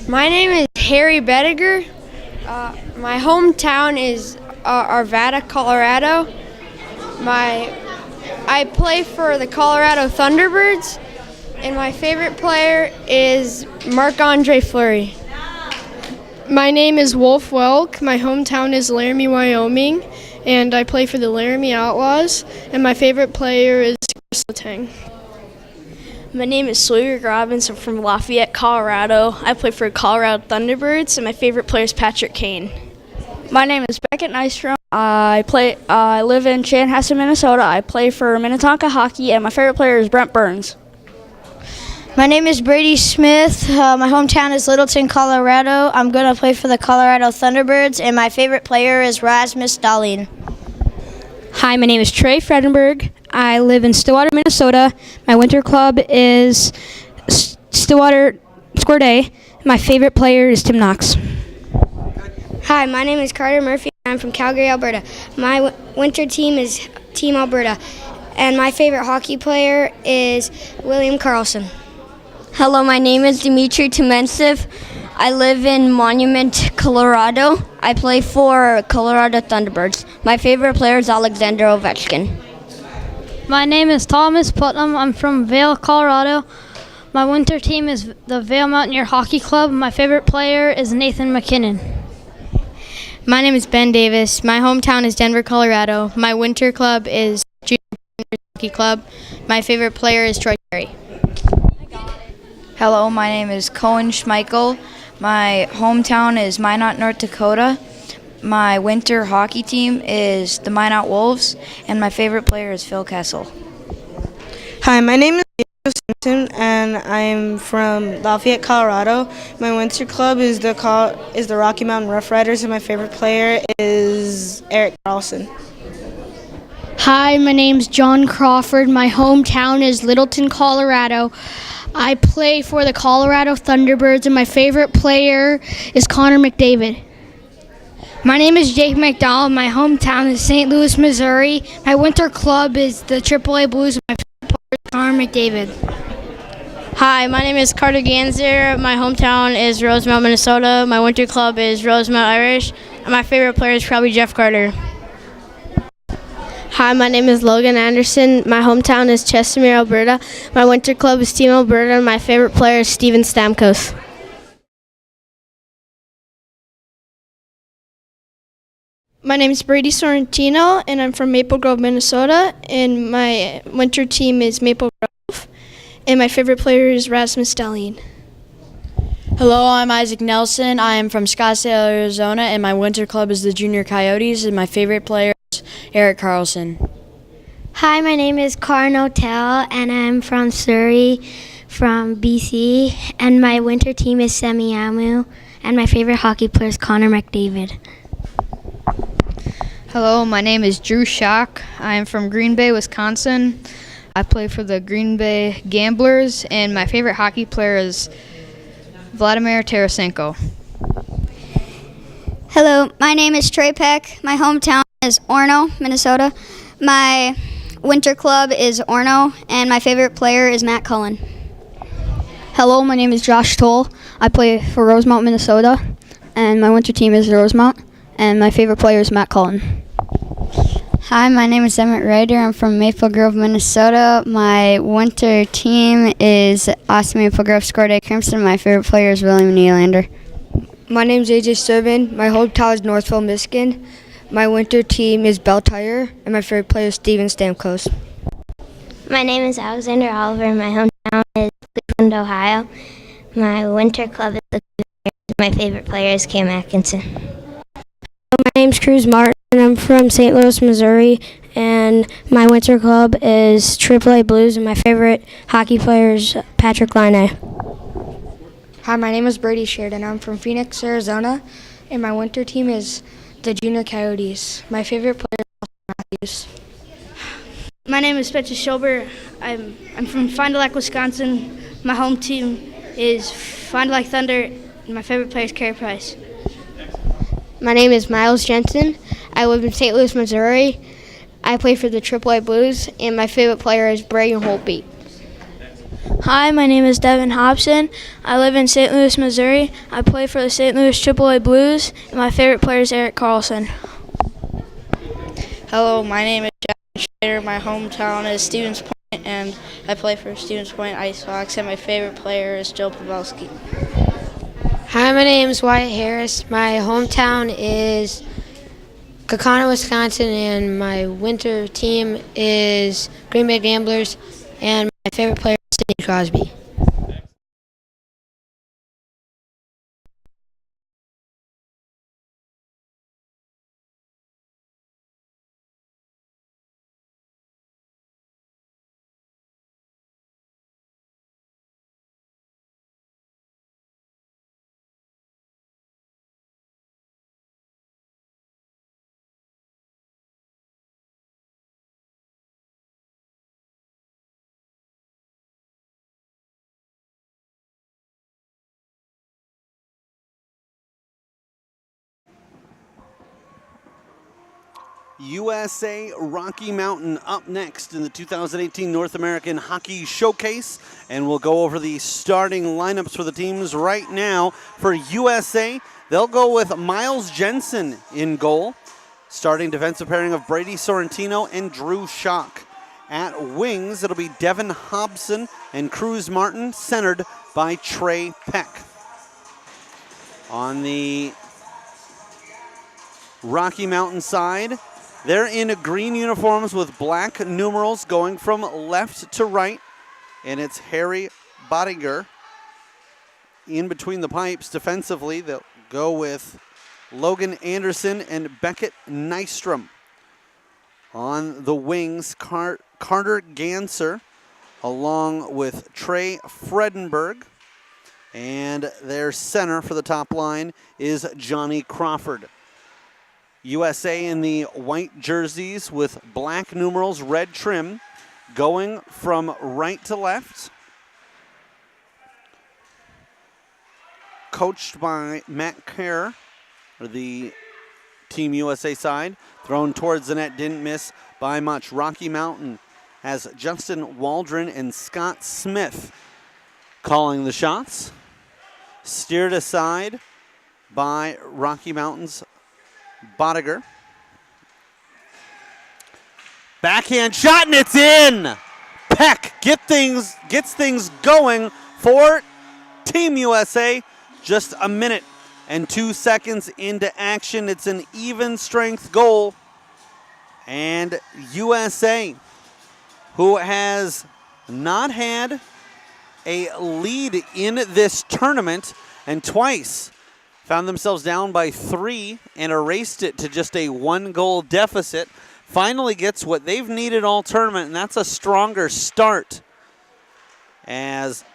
My name is Harry Bediger. My hometown is Arvada, Colorado. I play for the Colorado Thunderbirds, and my favorite player is Marc-Andre Fleury. My name is Wolf Welk. My hometown is Laramie, Wyoming, and I play for the Laramie Outlaws, and my favorite player is Chris Letang. My name is Sawyer Robbins. I'm from Lafayette, Colorado. I play for Colorado Thunderbirds, and my favorite player is Patrick Kane. My name is Beckett Nystrom. I live in Chanhassen, Minnesota. I play for Minnetonka Hockey, and my favorite player is Brent Burns. My name is Brady Smith. My hometown is Littleton, Colorado. I'm going to play for the Colorado Thunderbirds, and my favorite player is Rasmus Dahlin. Hi, my name is Trey Fredenberg. I live in Stillwater, Minnesota. My winter club is Stillwater Square Day. My favorite player is Tim Knox. Hi, my name is Carter Murphy. I'm from Calgary, Alberta. My winter team is Team Alberta, and my favorite hockey player is William Karlsson. Hello, my name is Dmitry Timentsev. I live in Monument, Colorado. I play for Colorado Thunderbirds. My favorite player is Alexander Ovechkin. My name is Thomas Putnam. I'm from Vail, Colorado. My winter team is the Vail Mountaineer Hockey Club. My favorite player is Nathan McKinnon. My name is Ben Davis. My hometown is Denver, Colorado. My winter club is Junior Hockey Club. My favorite player is Troy Terry. Hello, my name is Cohen Schmeichel. My hometown is Minot, North Dakota. My winter hockey team is the Minot Wolves, and my favorite player is Phil Kessel. Hi, my name is Diego Simpson, and I'm from Lafayette, Colorado. My winter club is the Rocky Mountain Rough Riders, and my favorite player is Erik Karlsson. Hi, my name's John Crawford. My hometown is Littleton, Colorado. I play for the Colorado Thunderbirds, and my favorite player is Connor McDavid. My name is Jake McDowell. My hometown is St. Louis, Missouri. My winter club is the AAA Blues, and my favorite player is Connor McDavid. Hi, my name is Carter Ganser. My hometown is Rosemount, Minnesota. My winter club is Rosemount Irish, and my favorite player is probably Jeff Carter. Hi, my name is Logan Anderson. My hometown is Chestermere, Alberta. My winter club is Team Alberta, and my favorite player is Steven Stamkos. My name is Brady Sorrentino, and I'm from Maple Grove, Minnesota, and my winter team is Maple Grove, and my favorite player is Rasmus Dahlin. Hello, I'm Isaac Nelson. I am from Scottsdale, Arizona, and my winter club is the Junior Coyotes, and my favorite player is Erik Karlsson. Hi, my name is Karin O'Tell, and I'm from Surrey, from BC, and my winter team is Semiahmoo, and my favorite hockey player is Connor McDavid. Hello, my name is Drew Schock. I am from Green Bay, Wisconsin. I play for the Green Bay Gamblers, and my favorite hockey player is Vladimir Tarasenko. Hello, my name is Trey Peck. My hometown is Orono, Minnesota. My winter club is Orono, and my favorite player is Matt Cullen. Hello, my name is Josh Toll. I play for Rosemount, Minnesota, and my winter team is Rosemount, and my favorite player is Matt Cullen. Hi, my name is Emmett Ryder. I'm from Maple Grove, Minnesota. My winter team is Austin Maple Grove Square Day Crimson. My favorite player is William Nylander. My name is AJ Servan. My hometown is Northville, Michigan. My winter team is Bell Tire, and my favorite player is Steven Stamkos. My name is Alexander Oliver. My hometown is Cleveland, Ohio. My winter club is the Cleveland. My favorite player is Cam Atkinson. My name's Cruz Martin. I'm from St. Louis, Missouri, and my winter club is AAA Blues, and my favorite hockey player is Patrick Laine. Hi, my name is Brady Sheridan. I'm from Phoenix, Arizona, and my winter team is the Junior Coyotes. My favorite player is Austin Matthews. My name is Spencer Schober. I'm from Fond du Lac, Wisconsin. My home team is Fond du Lac Thunder, and my favorite player is Carey Price. My name is Miles Jensen. I live in St. Louis, Missouri. I play for the AAA Blues, and my favorite player is Braden Holtby. Hi, my name is Devin Hobson. I live in St. Louis, Missouri. I play for the St. Louis AAA Blues, and my favorite player is Eric Carlson. Hello, my name is Jack Schrader. My hometown is Stevens Point, and I play for Stevens Point Ice Hawks, and my favorite player is Joe Pavelski. Hi, my name is Wyatt Harris. My hometown is Kaukauna, Wisconsin, and my winter team is Green Bay Gamblers, and my favorite player is Sidney Crosby. USA Rocky Mountain up next in the 2018 North American Hockey Showcase, and we'll go over the starting lineups for the teams right now. For USA, they'll go with Miles Jensen in goal, starting defensive pairing of Brady Sorrentino and Drew Schock. At wings, it'll be Devin Hobson and Cruz Martin, centered by Trey Peck. On the Rocky Mountain side, they're in green uniforms with black numerals going from left to right, and it's Harry Bottinger. In between the pipes defensively, they'll go with Logan Anderson and Beckett Nystrom. On the wings, Carter Ganser along with Trey Fredenberg, and their center for the top line is Johnny Crawford. USA in the white jerseys with black numerals, red trim, going from right to left. Coached by Matt Kerr, or the Team USA side. Thrown towards the net, didn't miss by much. Rocky Mountain has Justin Waldron and Scott Smith calling the shots. Steered aside by Rocky Mountain's Bottiger. Backhand shot, and it's in! Peck gets things going for Team USA. Just a minute and 2 seconds into action. It's an even strength goal. And USA, who has not had a lead in this tournament and twice found themselves down by 3 and erased it to just a 1-goal deficit, finally gets what they've needed all tournament, and that's a stronger start. As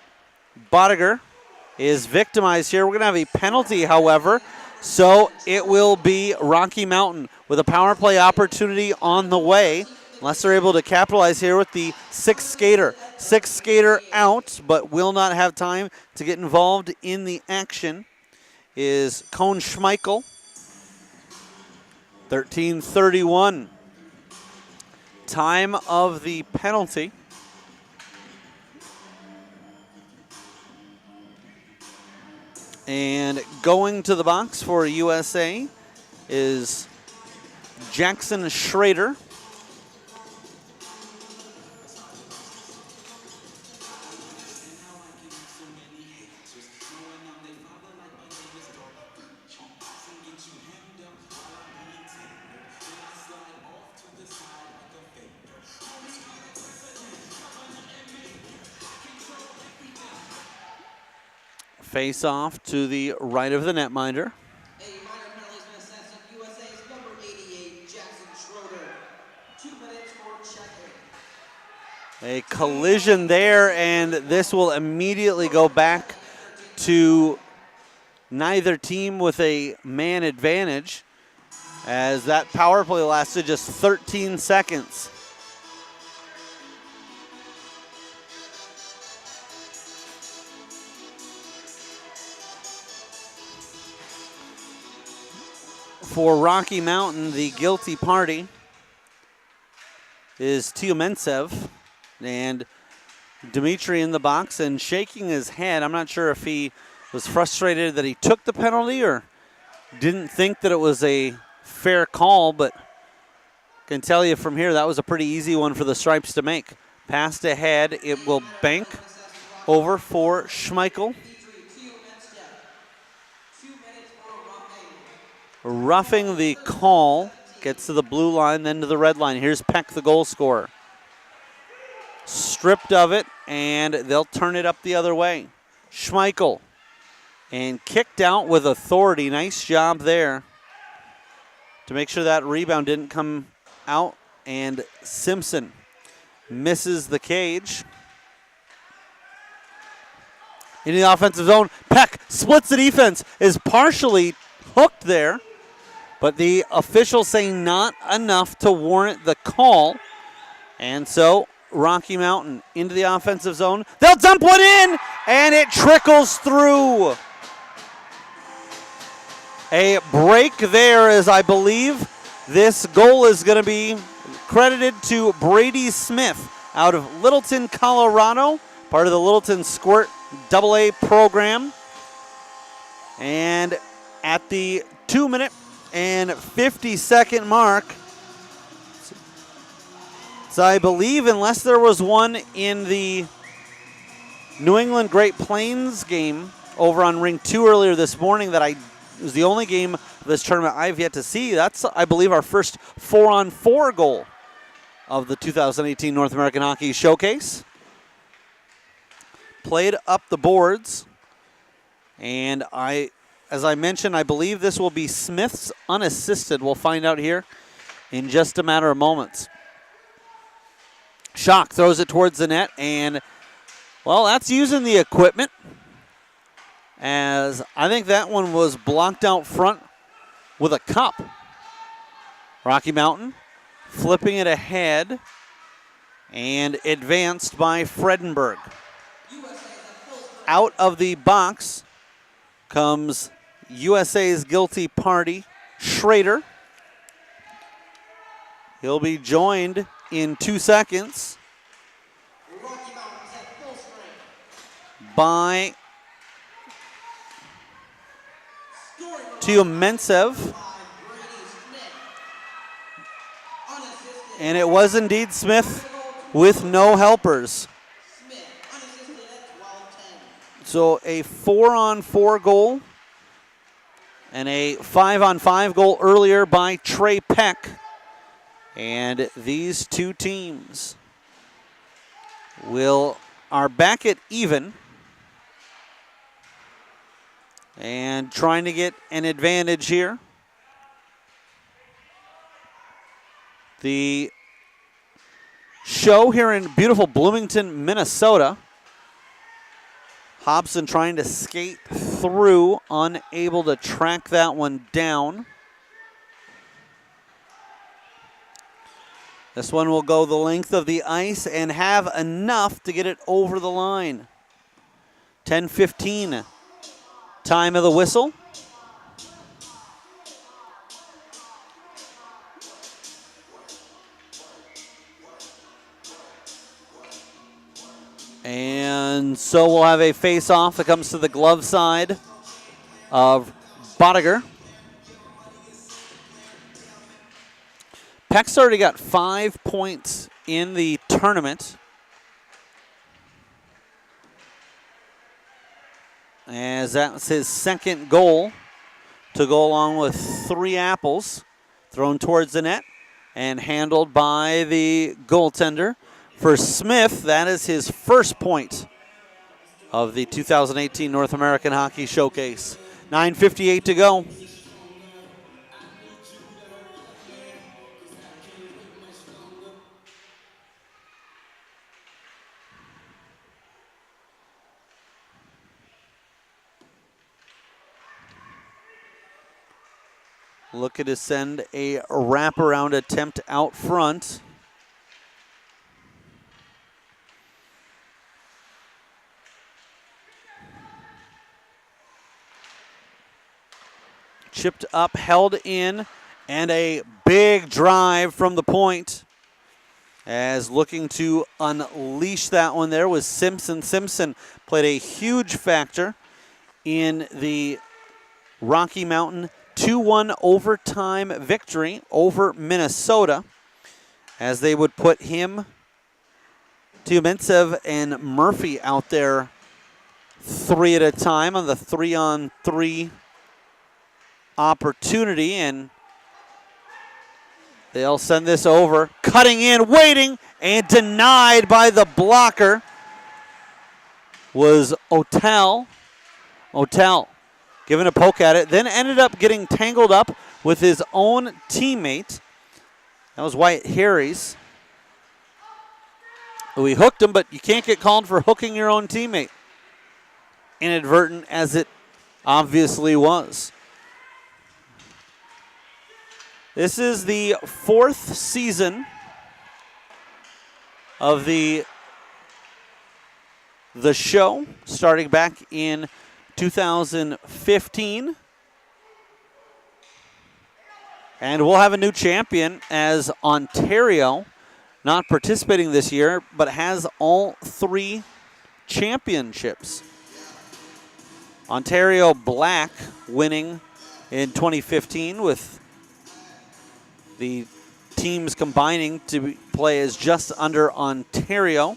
Bottiger is victimized here. We're going to have a penalty, however, so it will be Rocky Mountain with a power play opportunity on the way, unless they're able to capitalize here with the sixth skater. Sixth skater out, but will not have time to get involved in the action is Cone Schmeichel. 13:31. Time of the penalty. And going to the box for USA is Jackson Schrader. Face off to the right of the netminder. A collision there, and this will immediately go back to neither team with a man advantage, as that power play lasted just 13 seconds. For Rocky Mountain, the guilty party is Tiomentsev, and Dimitri in the box and shaking his head. I'm not sure if he was frustrated that he took the penalty or didn't think that it was a fair call, but can tell you from here that was a pretty easy one for the Stripes to make. Passed ahead, it will bank over for Schmeichel. Roughing the call, gets to the blue line, then to the red line. Here's Peck, the goal scorer. Stripped of it, and they'll turn it up the other way. Schmeichel, and kicked out with authority. Nice job there to make sure that rebound didn't come out, and Simpson misses the cage. In the offensive zone, Peck splits the defense, is partially hooked there, but the official saying not enough to warrant the call. And so Rocky Mountain into the offensive zone. They'll dump one in, and it trickles through. A break there, as I believe this goal is going to be credited to Brady Smith out of Littleton, Colorado, part of the Littleton Squirt AA program. And at the 2-minute and 50-second mark, so I believe unless there was one in the New England Great Plains game over on Ring 2 earlier this morning that it was the only game of this tournament I've yet to see. That's, I believe, our first 4-on-4 goal of the 2018 North American Hockey Showcase. Played up the boards, and as I mentioned, I believe this will be Smith's unassisted. We'll find out here in just a matter of moments. Schock throws it towards the net, and, well, that's using the equipment, as I think that one was blocked out front with a cup. Rocky Mountain flipping it ahead, and advanced by Fredenberg. Out of the box comes USA's guilty party, Schrader. He'll be joined in 2 seconds by Tuomentsev. And it was indeed Smith with no helpers. So a 4-on-4 goal and a 5-on-5 goal earlier by Trey Peck. And these two teams are back at even and trying to get an advantage here. The show here in beautiful Bloomington, Minnesota. Hobson trying to skate through, unable to track that one down. This one will go the length of the ice and have enough to get it over the line. 10:15, time of the whistle. And so we'll have a face-off that comes to the glove side of Bodiger. Peck's already got 5 points in the tournament. As that's his second goal to go along with 3 apples thrown towards the net and handled by the goaltender. For Smith, that is his first point of the 2018 North American Hockey Showcase. 9:58 to go. Looking to send a wraparound attempt out front. Chipped up, held in, and a big drive from the point. as looking to unleash that one there was Simpson. Simpson played a huge factor in the Rocky Mountain 2-1 overtime victory over Minnesota, as they would put him, Tiumentsev, and Murphy out there 3 at a time on the 3-on-3 opportunity, and they'll send this over. Cutting in, waiting, and denied by the blocker was Otel. Otel giving a poke at it, then ended up getting tangled up with his own teammate. That was Wyatt Harris. We hooked him, but you can't get called for hooking your own teammate. Inadvertent as it obviously was. This is the 4th season of the show, starting back in 2015. And we'll have a new champion, as Ontario, not participating this year, but has all 3 championships. Ontario Black winning in 2015, with the teams combining to play as just under Ontario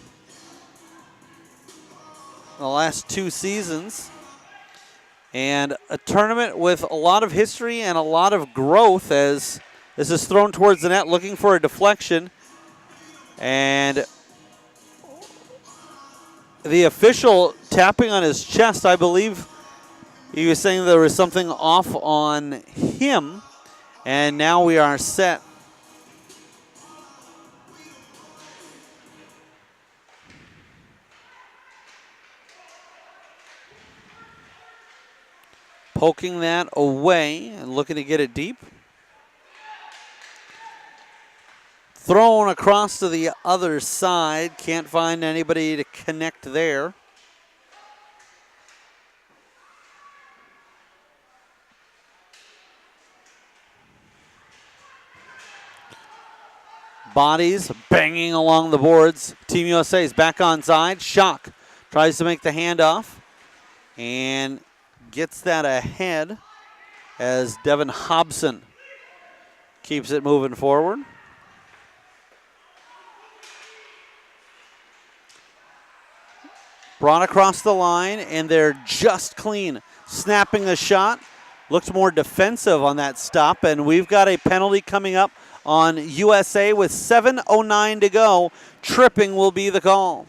the last 2 seasons. And a tournament with a lot of history and a lot of growth, as this is thrown towards the net, looking for a deflection. And the official tapping on his chest, I believe he was saying there was something off on him. And now we are set. Poking that away and looking to get it deep. Thrown across to the other side. Can't find anybody to connect there. Bodies banging along the boards. Team USA is back on side. Schock tries to make the handoff and gets that ahead as Devin Hobson keeps it moving forward. Brought across the line, and they're just clean. Snapping the shot. Looked more defensive on that stop, and we've got a penalty coming up on USA with 7:09 to go. Tripping will be the call.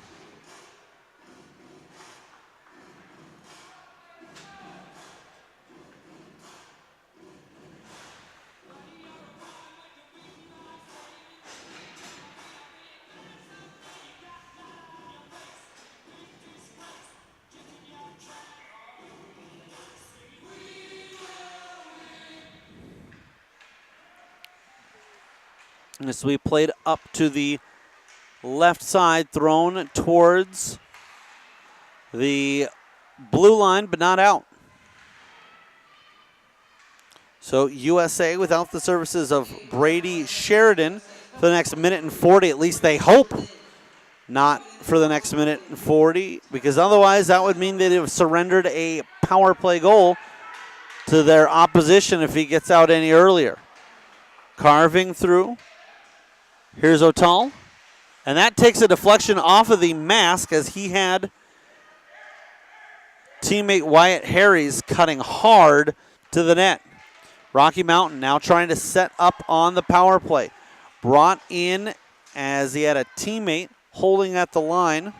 As we played up to the left side, thrown towards the blue line, but not out. So USA without the services of Brady Sheridan for the next 1:40. At least they hope not for the next 1:40, because otherwise that would mean they'd have surrendered a power play goal to their opposition if he gets out any earlier. Carving through. Here's O'Toole, and that takes a deflection off of the mask, as he had teammate Wyatt Harris cutting hard to the net. Rocky Mountain now trying to set up on the power play. Brought in as he had a teammate holding at the line.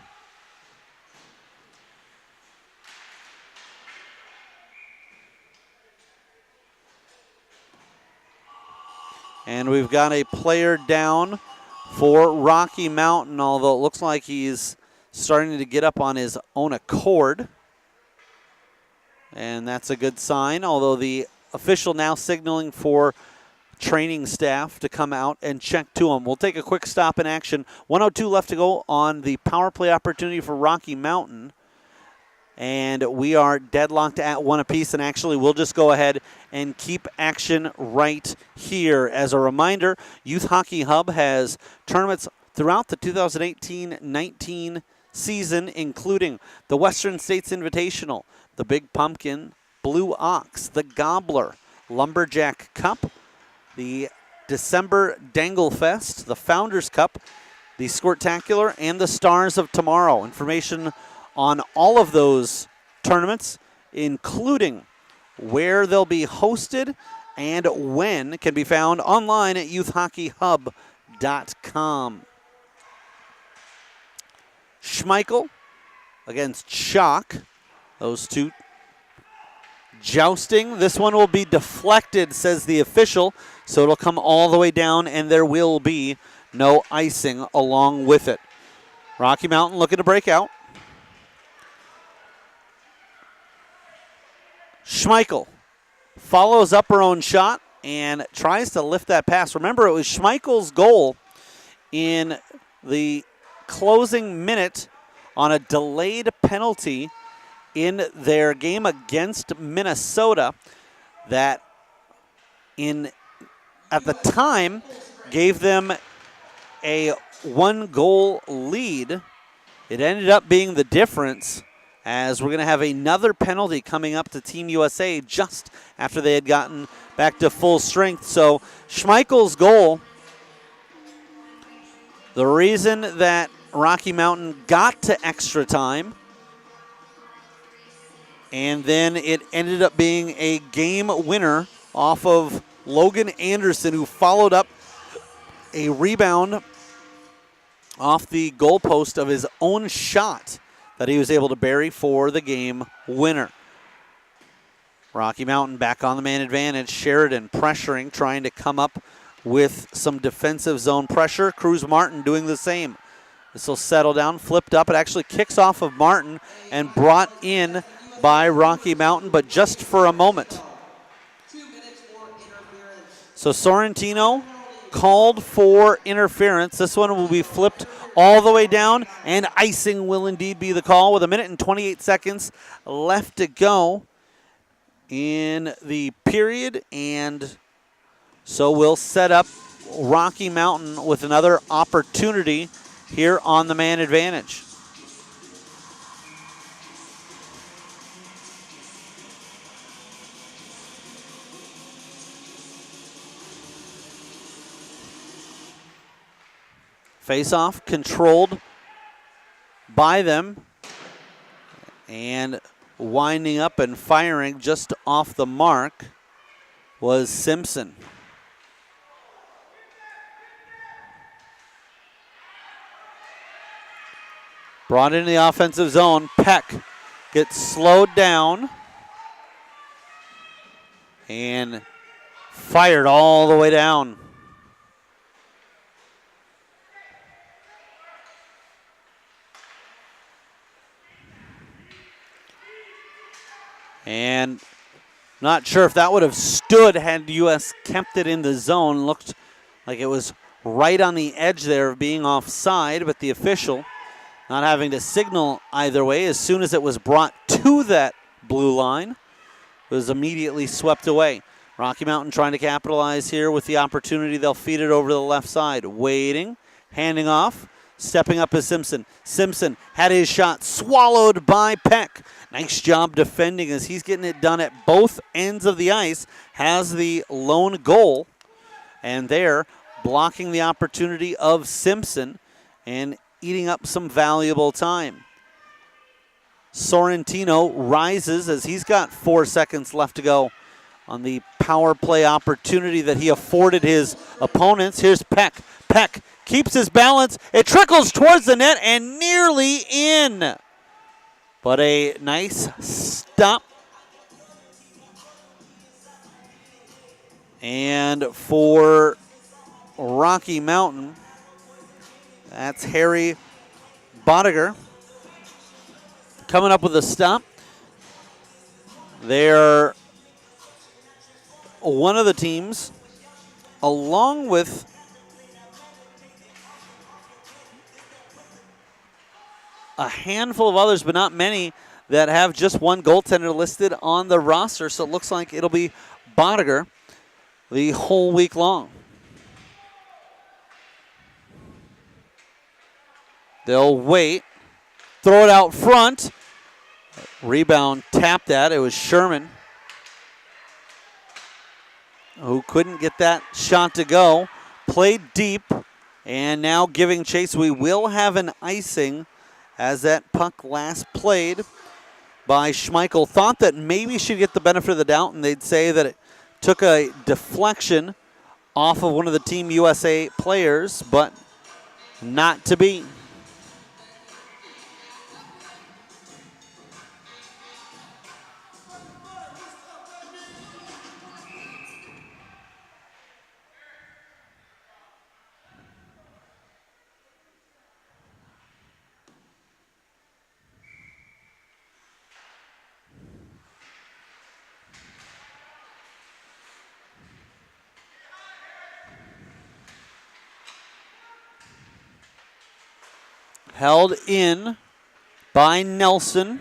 And we've got a player down for Rocky Mountain, although it looks like he's starting to get up on his own accord. And that's a good sign, although the official now signaling for training staff to come out and check to him. We'll take a quick stop in action. 1:02 left to go on the power play opportunity for Rocky Mountain. And we are deadlocked at 1 apiece, and actually we'll just go ahead and keep action right here. As a reminder, Youth Hockey Hub has tournaments throughout the 2018-19 season, including the Western States Invitational, the Big Pumpkin, Blue Ox, the Gobbler, Lumberjack Cup, the December Dangle Fest, the Founders Cup, the Squirtacular, and the Stars of Tomorrow. Information on all of those tournaments, including where they'll be hosted and when, can be found online at youthhockeyhub.com. Schmeichel against Schock. Those two jousting. This one will be deflected, says the official, so it'll come all the way down, and there will be no icing along with it. Rocky Mountain looking to break out. Schmeichel follows up her own shot and tries to lift that pass. Remember, it was Schmeichel's goal in the closing minute on a delayed penalty in their game against Minnesota that at the time gave them a 1-goal lead. It ended up being the difference, as we're going to have another penalty coming up to Team USA just after they had gotten back to full strength. So Schmeichel's goal, the reason that Rocky Mountain got to extra time, and then it ended up being a game winner off of Logan Anderson, who followed up a rebound off the goalpost of his own shot that he was able to bury for the game winner. Rocky Mountain back on the man advantage. Sheridan pressuring, trying to come up with some defensive zone pressure. Cruz Martin doing the same. This will settle down, flipped up. It actually kicks off of Martin and brought in by Rocky Mountain, but just for a moment. So Sorrentino called for interference. This one will be flipped all the way down, and icing will indeed be the call with 1 minute and 28 seconds left to go in the period. And so we'll set up Rocky Mountain with another opportunity here on the man advantage. Face-off controlled by them, and winding up and firing just off the mark was Simpson. Brought into the offensive zone. Peck gets slowed down and fired all the way down. And not sure if that would have stood had U.S. kept it in the zone. Looked like it was right on the edge there of being offside, but the official not having to signal either way. As soon as it was brought to that blue line, it was immediately swept away. Rocky Mountain trying to capitalize here with the opportunity. They'll feed it over to the left side. Waiting, handing off, stepping up is Simpson. Simpson had his shot swallowed by Peck. Nice job defending as he's getting it done at both ends of the ice. Has the lone goal, and there blocking the opportunity of Simpson and eating up some valuable time. Sorrentino rises as he's got 4 seconds left to go on the power play opportunity that he afforded his opponents. Here's Peck. Peck keeps his balance. It trickles towards the net and nearly in. But a nice stop. And for Rocky Mountain, that's Harry Bodiger coming up with a stop. They're one of the teams, along with a handful of others, but not many, that have just one goaltender listed on the roster. So it looks like it'll be Bodiger the whole week long. They'll wait. Throw it out front. Rebound tapped at. It was Sherman who couldn't get that shot to go. Played deep, and now giving chase. We will have an icing as that puck last played by Schmeichel. Thought that maybe she'd get the benefit of the doubt, and they'd say that it took a deflection off of one of the Team USA players, but not to be. Held in by Nelson.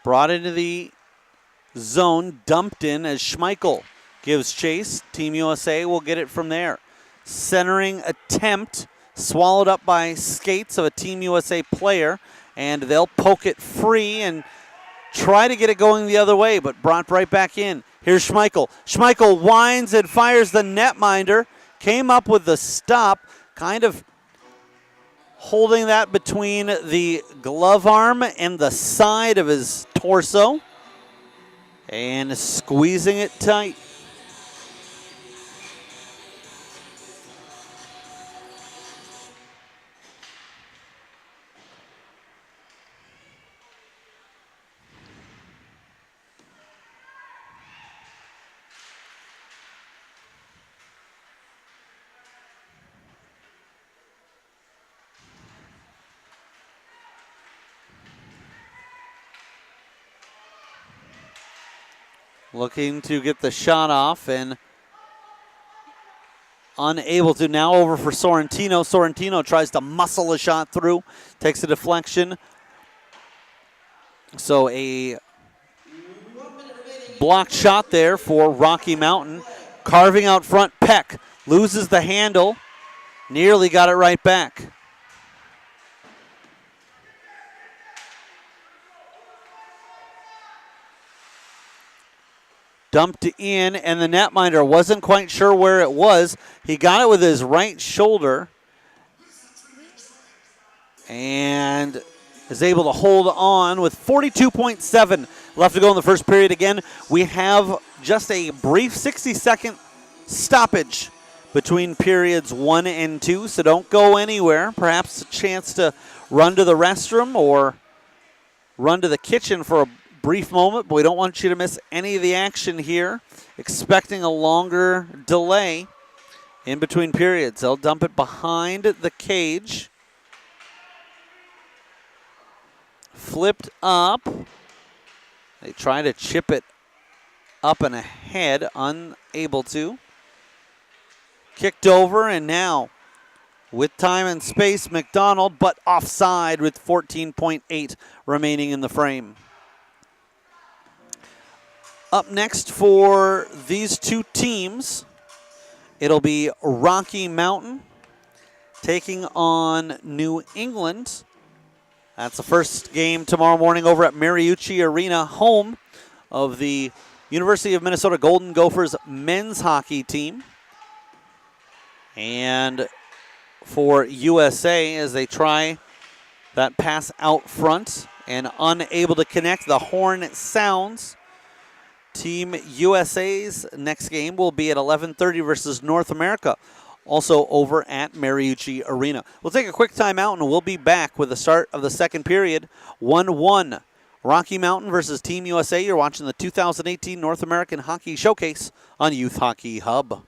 Brought into the zone, dumped in as Schmeichel gives chase. Team USA will get it from there. Centering attempt, swallowed up by skates of a Team USA player, and they'll poke it free and try to get it going the other way, but brought right back in. Here's Schmeichel. Schmeichel winds and fires the netminder. Came up with the stop, kind of holding that between the glove arm and the side of his torso, and squeezing it tight. Looking to get the shot off and unable to. Now over for Sorrentino. Sorrentino tries to muscle a shot through, takes a deflection. So a blocked shot there for Rocky Mountain. Carving out front, Peck loses the handle, nearly got it right back. Dumped in, and the netminder wasn't quite sure where it was. He got it with his right shoulder and is able to hold on with 42.7 left to go in the first period. Again, we have just a brief 60-second stoppage between periods 1 and 2, so don't go anywhere. Perhaps a chance to run to the restroom or run to the kitchen for a brief moment, but we don't want you to miss any of the action here. Expecting a longer delay in between periods. They'll dump it behind the cage. Flipped up. They try to chip it up and ahead, unable to. Kicked over, and now with time and space, McDonald, but offside with 14.8 remaining in the frame. Up next for these two teams, it'll be Rocky Mountain taking on New England. That's the first game tomorrow morning over at Mariucci Arena, home of the University of Minnesota Golden Gophers men's hockey team. And for USA, as they try that pass out front and unable to connect, the horn sounds. Team USA's next game will be at 11:30 versus North America, also over at Mariucci Arena. We'll take a quick timeout, and we'll be back with the start of the second period. 1-1, Rocky Mountain versus Team USA. You're watching the 2018 North American Hockey Showcase on Youth Hockey Hub.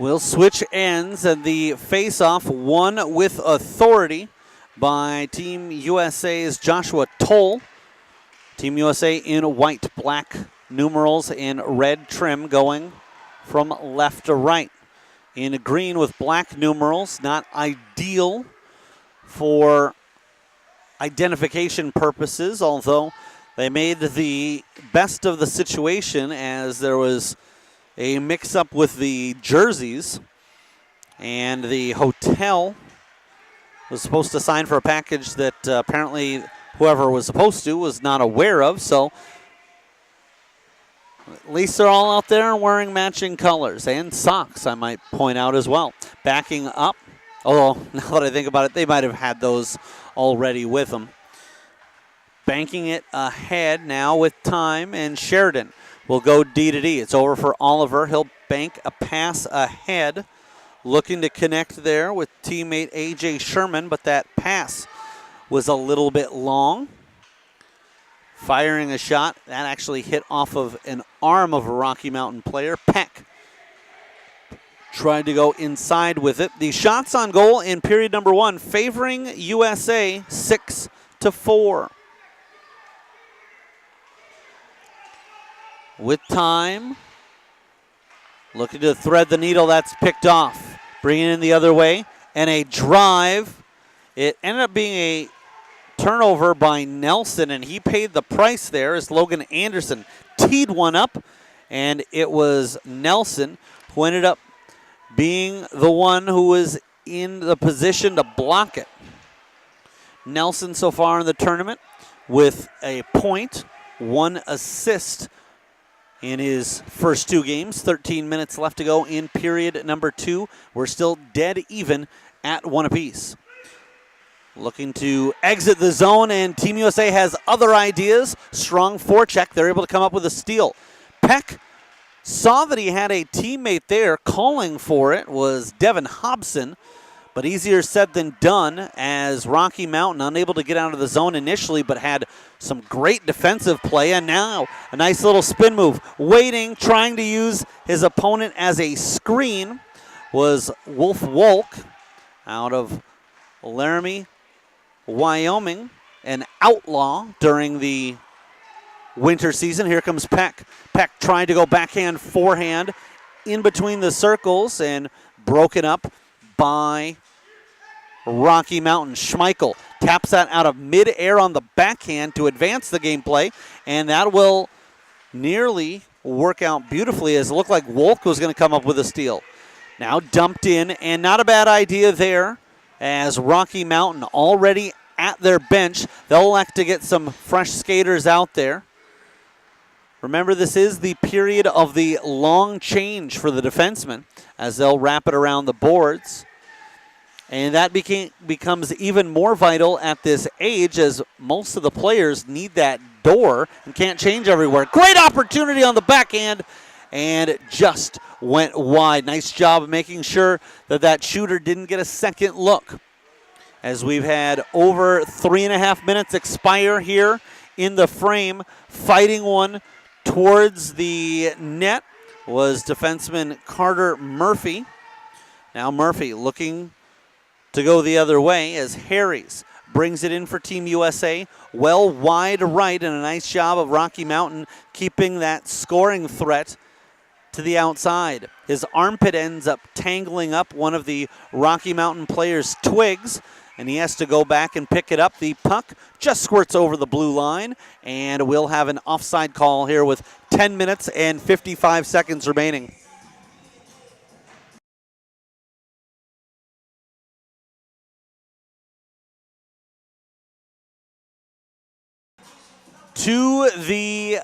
We'll switch ends, and the face-off won with authority by Team USA's Joshua Toll. Team USA in white, black numerals, and red trim going from left to right. In green with black numerals, not ideal for identification purposes, although they made the best of the situation as there was a mix-up with the jerseys, and the hotel was supposed to sign for a package that apparently whoever was supposed to was not aware of, so at least they're all out there wearing matching colors and socks, I might point out as well. Backing up, although now that I think about it, they might have had those already with them. Banking it ahead now with time, and Sheridan will go D to D. It's over for Oliver. He'll bank a pass ahead, looking to connect there with teammate A.J. Sherman, but that pass was a little bit long. Firing a shot, that actually hit off of an arm of a Rocky Mountain player. Peck tried to go inside with it. The shots on goal in period number 1 favoring USA 6-4. With time, looking to thread the needle, that's picked off. Bringing it in the other way, and a drive. It ended up being a turnover by Nelson, and he paid the price there as Logan Anderson teed one up, and it was Nelson who ended up being the one who was in the position to block it. Nelson so far in the tournament with a point, 1 assist in his first 2 games. 13 minutes left to go in period number 2. We're still dead even at 1 apiece. Looking to exit the zone, and Team USA has other ideas. Strong forecheck. They're able to come up with a steal. Peck saw that he had a teammate there. Calling for it was Devin Hobson, but easier said than done as Rocky Mountain unable to get out of the zone initially, but had some great defensive play, and now a nice little spin move. Waiting, trying to use his opponent as a screen was Wolf Wolk out of Laramie, Wyoming, an outlaw during the winter season. Here comes Peck. Peck trying to go backhand, forehand in between the circles and broken up by Rocky Mountain. Schmeichel taps that out of mid-air on the backhand to advance the gameplay, and that will nearly work out beautifully as it looked like Wolk was going to come up with a steal. Now dumped in, and not a bad idea there as Rocky Mountain already at their bench. They'll elect to get some fresh skaters out there. Remember, this is the period of the long change for the defensemen as they'll wrap it around the boards. And that becomes even more vital at this age as most of the players need that door and can't change everywhere. Great opportunity on the backhand, and it just went wide. Nice job of making sure that that shooter didn't get a second look. As we've had over 3.5 minutes expire here in the frame, fighting one towards the net was defenseman Carter Murphy. Now Murphy looking to go the other way as Harries brings it in for Team USA. Well wide right, and a nice job of Rocky Mountain keeping that scoring threat to the outside. His armpit ends up tangling up one of the Rocky Mountain players' twigs, and he has to go back and pick it up. The puck just squirts over the blue line, and we'll have an offside call here with 10 minutes and 55 seconds remaining. To the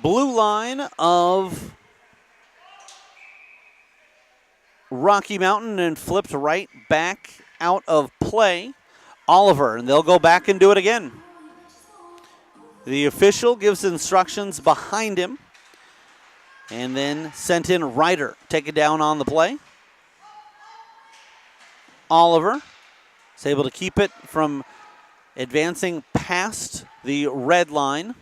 blue line of Rocky Mountain and flipped right back out of play. Oliver, and they'll go back and do it again. The official gives instructions behind him and then sent in Ryder. Take it down on the play. Oliver is able to keep it from advancing past the red line.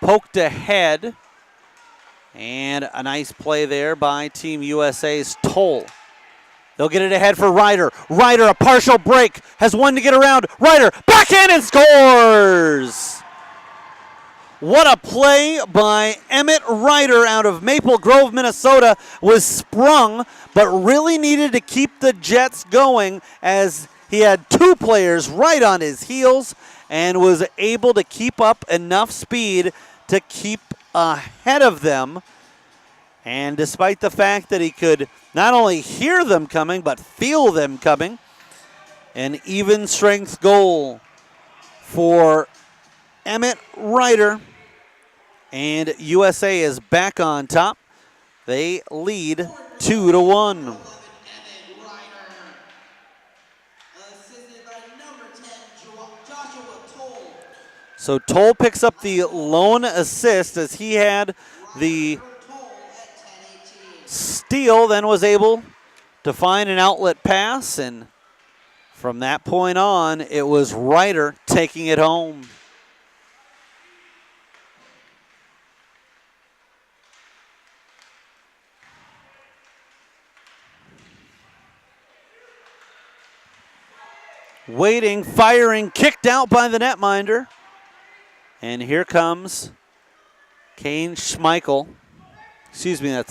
Poked ahead And a nice play there by Team USA's Toll. They'll get it ahead for Ryder. Ryder, a partial break, has one to get around. Ryder, backhand and scores! What a play by Emmett Ryder out of Maple Grove, Minnesota. Was sprung, but really needed to keep the Jets going as he had two players right on his heels and was able to keep up enough speed to keep ahead of them. And despite the fact that he could not only hear them coming, but feel them coming, an even strength goal for Emmett Ryder. And USA is back on top. They lead 2-1. So Toll picks up the lone assist as he had the steal, then was able to find an outlet pass, and from that point on, it was Ryder taking it home. Waiting, firing, kicked out by the netminder. And here comes Kane Schmeichel. Excuse me,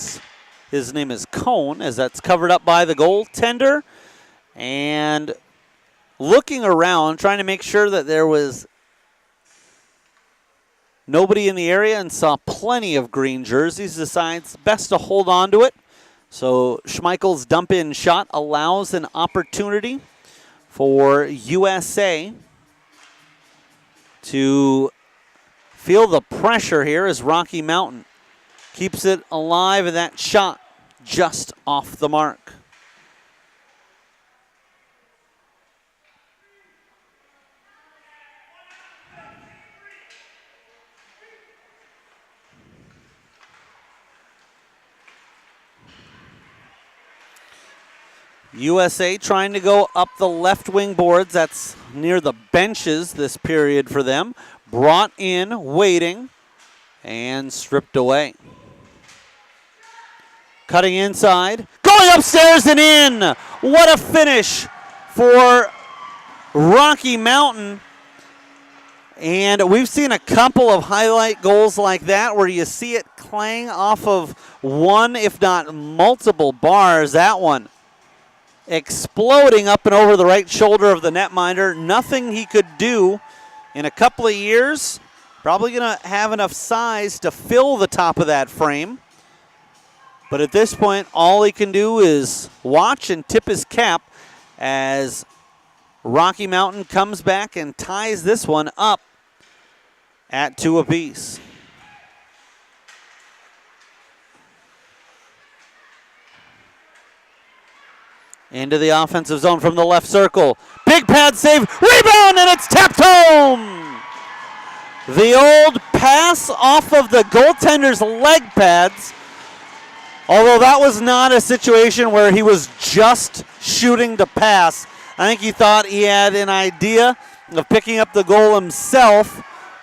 his name is Cone, as that's covered up by the goaltender. And looking around, trying to make sure that there was nobody in the area, and saw plenty of green jerseys, decides best to hold on to it. So Schmeichel's dump-in shot allows an opportunity for USA to feel the pressure here as Rocky Mountain keeps it alive, and that shot just off the mark. USA trying to go up the left wing boards. That's near the benches this period for them. Brought in, waiting, and stripped away. Cutting inside, going upstairs and in. What a finish for Rocky Mountain. And we've seen a couple of highlight goals like that where you see it clang off of one, if not multiple bars. That one exploding up and over the right shoulder of the netminder. Nothing he could do in a couple of years. Probably going to have enough size to fill the top of that frame. But at this point, all he can do is watch and tip his cap as Rocky Mountain comes back and ties this one up at 2 apiece. Into the offensive zone from the left circle. Big pad save, rebound, and it's tapped home. The old pass off of the goaltender's leg pads. Although that was not a situation where he was just shooting to pass. I think he thought he had an idea of picking up the goal himself,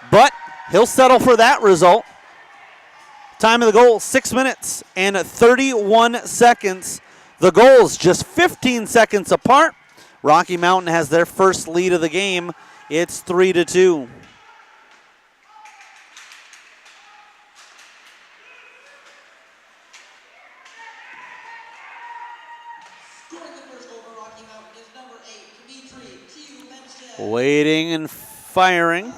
but he'll settle for that result. Time of the goal, 6 minutes and 31 seconds. The goals just 15 seconds apart. Rocky Mountain has their first lead of the game. It's 3-2. Waiting and firing.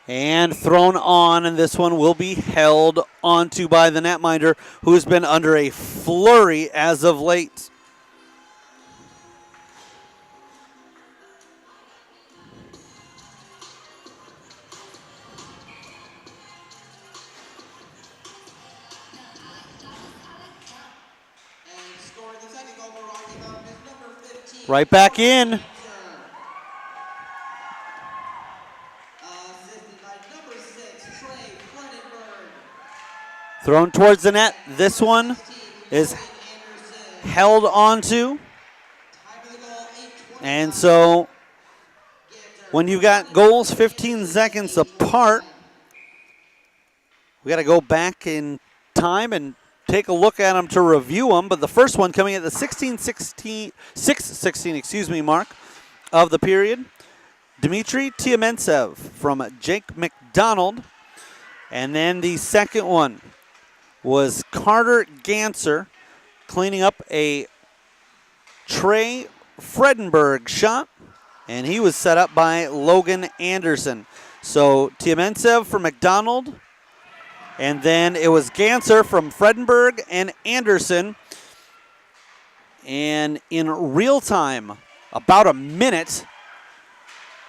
And thrown on, and this one will be held onto by the netminder, who has been under a flurry as of late. Right back in. Thrown towards the net. This one is held onto. And so when you've got goals 15 seconds apart, we got to go back in time and take a look at them to review them. But the first one coming at the 6:16 mark of the period, Dmitry Tiamentsev from Jake McDonald. And then the second one was Carter Ganser cleaning up a Trey Fredenberg shot, and he was set up by Logan Anderson. So Tiamentsev from McDonald, and then it was Ganser from Fredenberg and Anderson. And in real time, about a minute,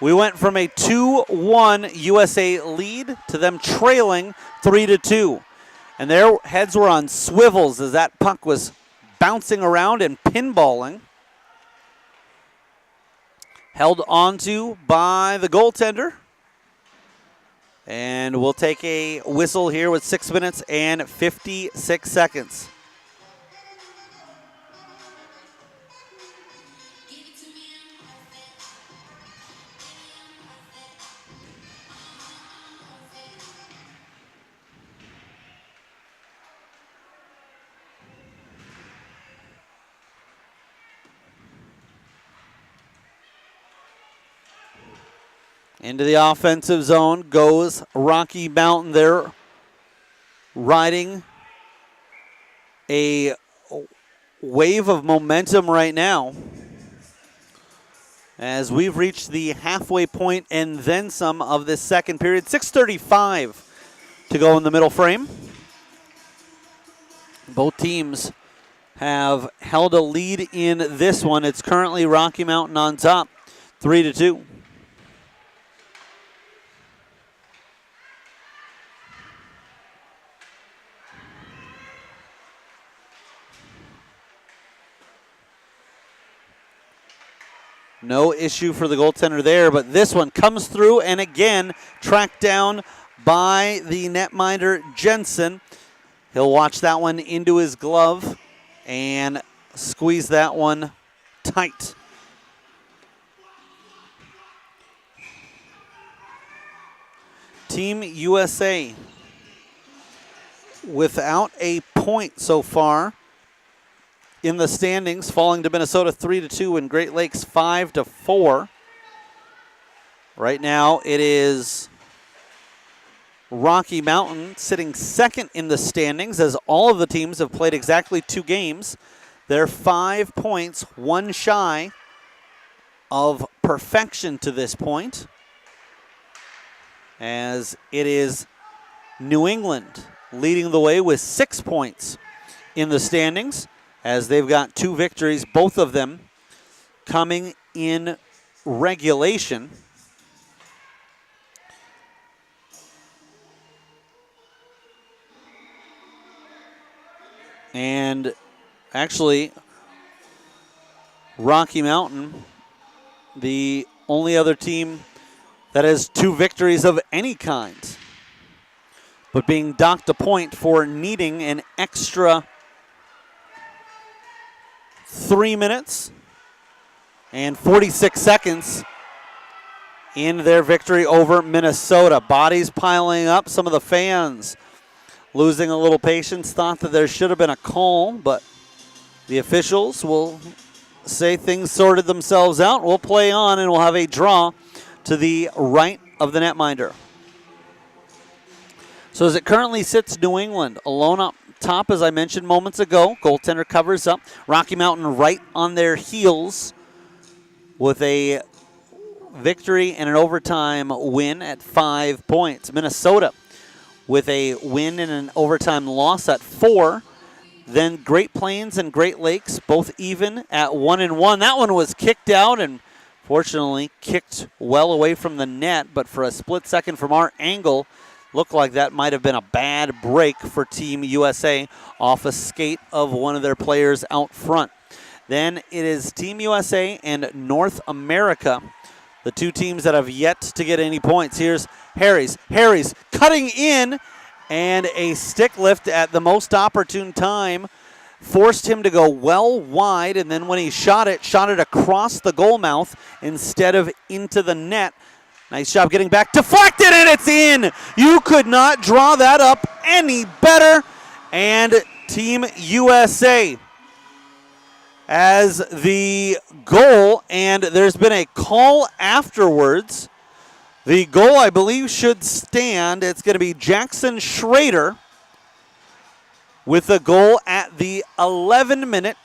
we went from a 2-1 USA lead to them trailing 3-2. And their heads were on swivels as that puck was bouncing around and pinballing. Held onto by the goaltender. And we'll take a whistle here with 6 minutes and 56 seconds. Into the offensive zone goes Rocky Mountain. They're riding a wave of momentum right now as we've reached the halfway point and then some of this second period. 6:35 to go in the middle frame. Both teams have held a lead in this one. It's currently Rocky Mountain on top, 3-2. No issue for the goaltender there, but this one comes through and again tracked down by the netminder Jensen. He'll watch that one into his glove and squeeze that one tight. Team USA without a point so far in the standings, falling to Minnesota 3-2 and Great Lakes 5-4. Right now it is Rocky Mountain sitting second in the standings as all of the teams have played exactly 2 games. They're 5 points, one shy of perfection to this point, as it is New England leading the way with 6 points in the standings, as they've got 2 victories, both of them coming in regulation. And actually, Rocky Mountain, the only other team that has 2 victories of any kind, but being docked a point for needing an extra 3 minutes and 46 seconds in their victory over Minnesota. Bodies piling up. Some of the fans losing a little patience, thought that there should have been a call, but the officials will say things sorted themselves out. We'll play on and we'll have a draw to the right of the netminder. So as it currently sits, New England alone up top, as I mentioned moments ago. Goaltender covers up. Rocky Mountain right on their heels with a victory and an overtime win at 5 points. Minnesota with a win and an overtime loss at 4. Then Great Plains and Great Lakes both even at 1-1. That one was kicked out and fortunately kicked well away from the net, but for a split second from our angle, looked like that might have been a bad break for Team USA off a skate of one of their players out front. Then it is Team USA and North America, the 2 teams that have yet to get any points. Here's Harries. Harries cutting in, and a stick lift at the most opportune time forced him to go well wide, and then when he shot it across the goal mouth instead of into the net. Nice job getting back. Deflected, and it's in. You could not draw that up any better. And Team USA as the goal, and there's been a call afterwards. The goal, I believe, should stand. It's going to be Jackson Schrader with a goal at the 10-minute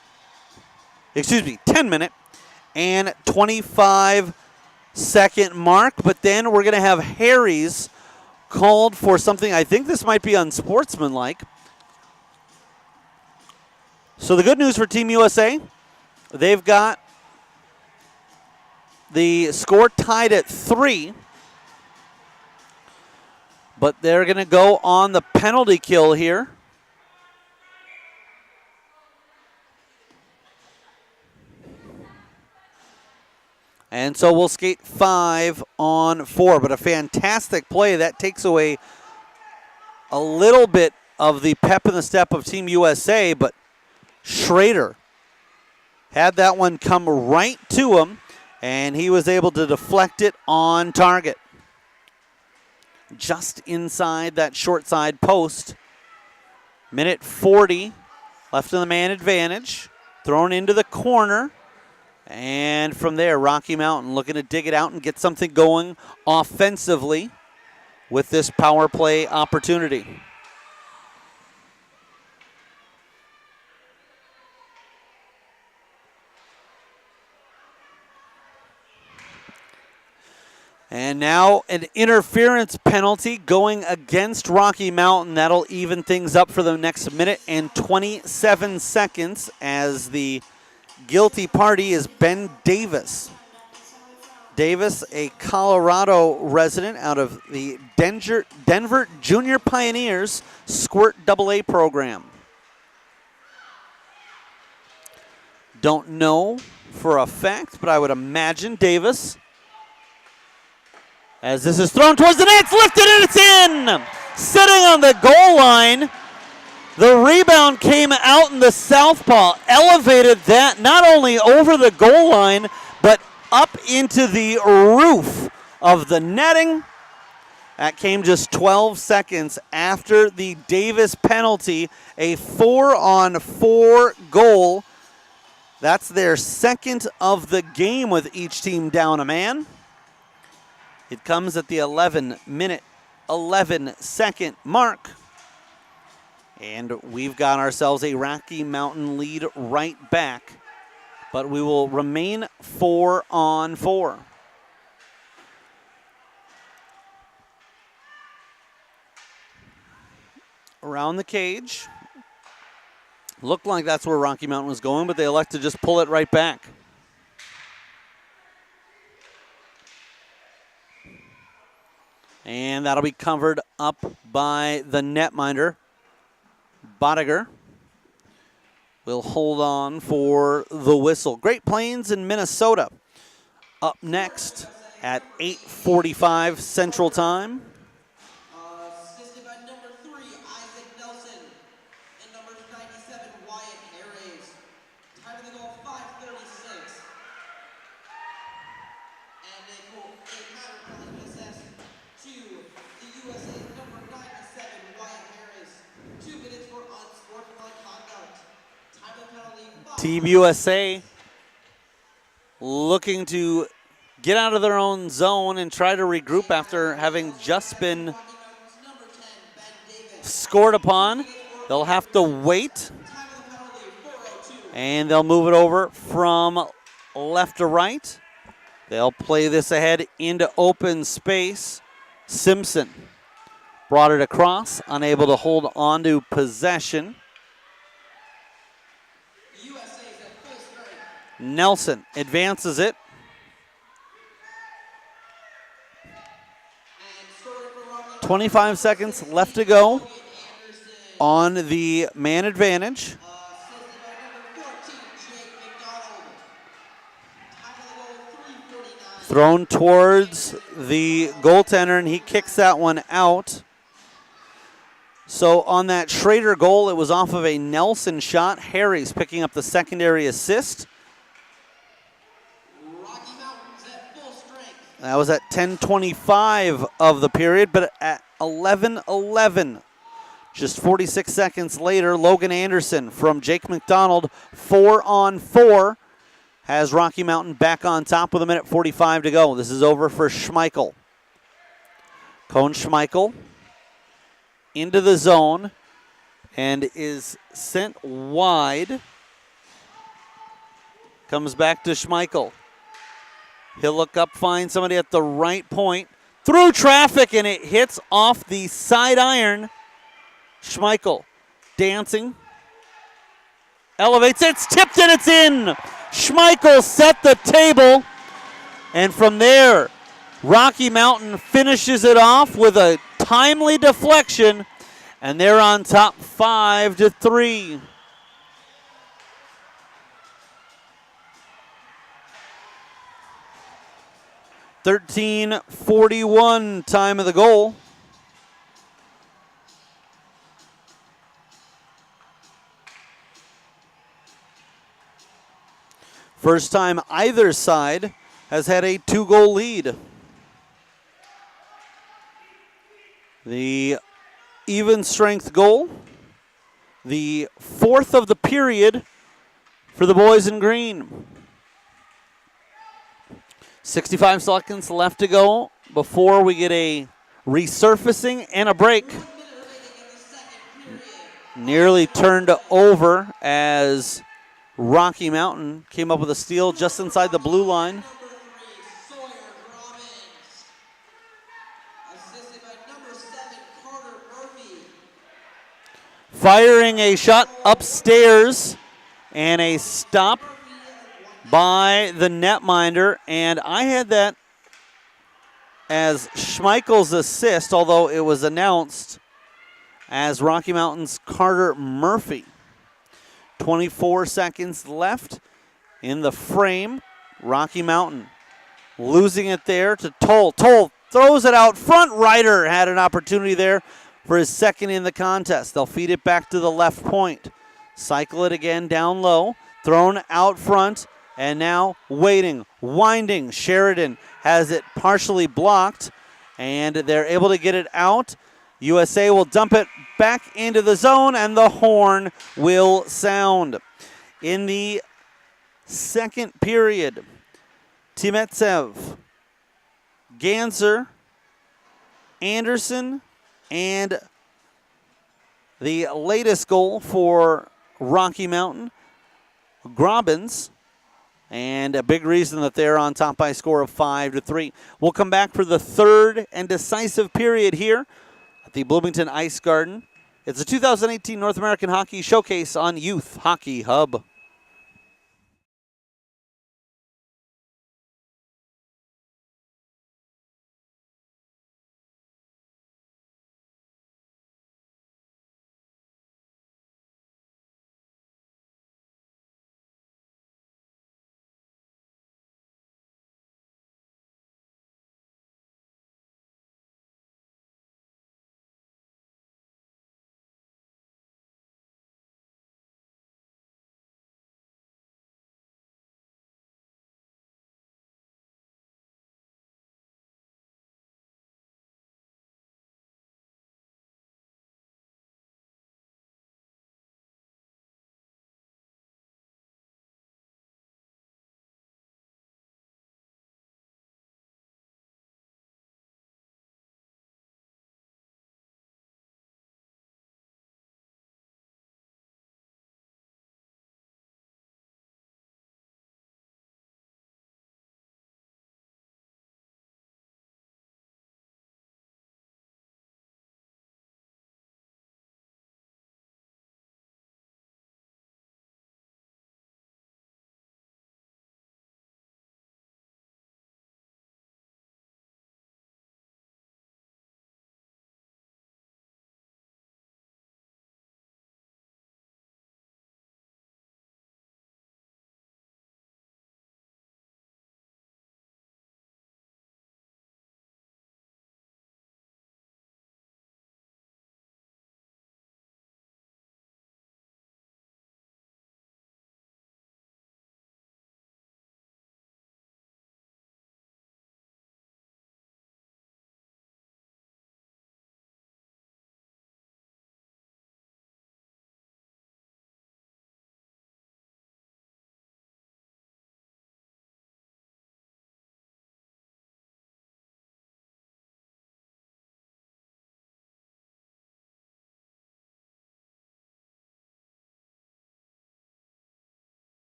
and 25-second mark. But then we're going to have Harry's called for something. I think this might be unsportsmanlike. So the good news for Team USA, they've got the score tied at 3. But they're going to go on the penalty kill here. And so we'll skate 5-on-4, but a fantastic play. That takes away a little bit of the pep in the step of Team USA, but Schrader had that one come right to him, and he was able to deflect it on target. Just inside that short side post. Minute 40 left in the man advantage. Thrown into the corner. And from there, Rocky Mountain looking to dig it out and get something going offensively with this power play opportunity. And now an interference penalty going against Rocky Mountain. That'll even things up for the next minute and 27 seconds as the guilty party is Ben Davis. Davis, a Colorado resident out of the Denver Junior Pioneers Squirt AA program. Don't know for a fact, but I would imagine Davis. As this is thrown towards the net, it's lifted and it's in! Sitting on the goal line. The rebound came out in the southpaw, elevated that not only over the goal line, but up into the roof of the netting. That came just 12 seconds after the Davis penalty, a 4-on-4 goal. That's their second of the game with each team down a man. It comes at the 11-minute, 11-second mark. And we've got ourselves a Rocky Mountain lead right back. But we will remain 4-on-4. Around the cage. Looked like that's where Rocky Mountain was going, but they elect to just pull it right back. And that'll be covered up by the netminder. Bodiger will hold on for the whistle. Great Plains in Minnesota up next at 8:45 Central Time. Assisted by number 3, Isaac Nelson, and number 97, Wyatt Harris. Time of the goal, 5:36. And a goal, a matter penalty assessed to the USA number 97, Wyatt Harris. 2 minutes for unsportsmanlike conduct. Time of penalty, 5. Team USA looking to get out of their own zone and try to regroup after having just been scored upon. They'll have to wait, and they'll move it over from left to right. They'll play this ahead into open space. Simpson brought it across, unable to hold on to possession. Nelson advances it. 25 seconds left to go on the man advantage. Thrown towards the goaltender, and he kicks that one out. So on that Schrader goal, it was off of a Nelson shot. Harry's picking up the secondary assist. That was at 10:25 of the period, but at 11:11, just 46 seconds later, Logan Anderson from Jake McDonald, 4-on-4, has Rocky Mountain back on top with 1:45 to go. This is over for Schmeichel. Cone Schmeichel into the zone and is sent wide. Comes back to Schmeichel. He'll look up, find somebody at the right point. Through traffic, and it hits off the side iron. Schmeichel dancing. Elevates, it's tipped and it's in. Schmeichel set the table. And from there, Rocky Mountain finishes it off with a timely deflection. And they're on top 5-3. .13:41 time of the goal. First time either side has had a 2-goal lead. The even strength goal, the fourth of the period for the boys in green. 65 seconds left to go before we get a resurfacing and a break. Nearly turned over as Rocky Mountain came up with a steal just inside the blue line. Firing a shot upstairs and a stop by the netminder, and I had that as Schmeichel's assist, although it was announced as Rocky Mountain's Carter Murphy. 24 seconds left in the frame. Rocky Mountain losing it there to Toll. Toll throws it out front. Ryder had an opportunity there for his second in the contest. They'll feed it back to the left point. Cycle it again down low. Thrown out front. And now waiting, winding. Sheridan has it partially blocked, and they're able to get it out. USA will dump it back into the zone, and the horn will sound. In the second period, Timetsev, Ganser, Anderson, and the latest goal for Rocky Mountain, Grobbins. And a big reason that they're on top by a score of 5-3. We'll come back for the third and decisive period here at the Bloomington Ice Garden. It's the 2018 North American Hockey Showcase on Youth Hockey Hub.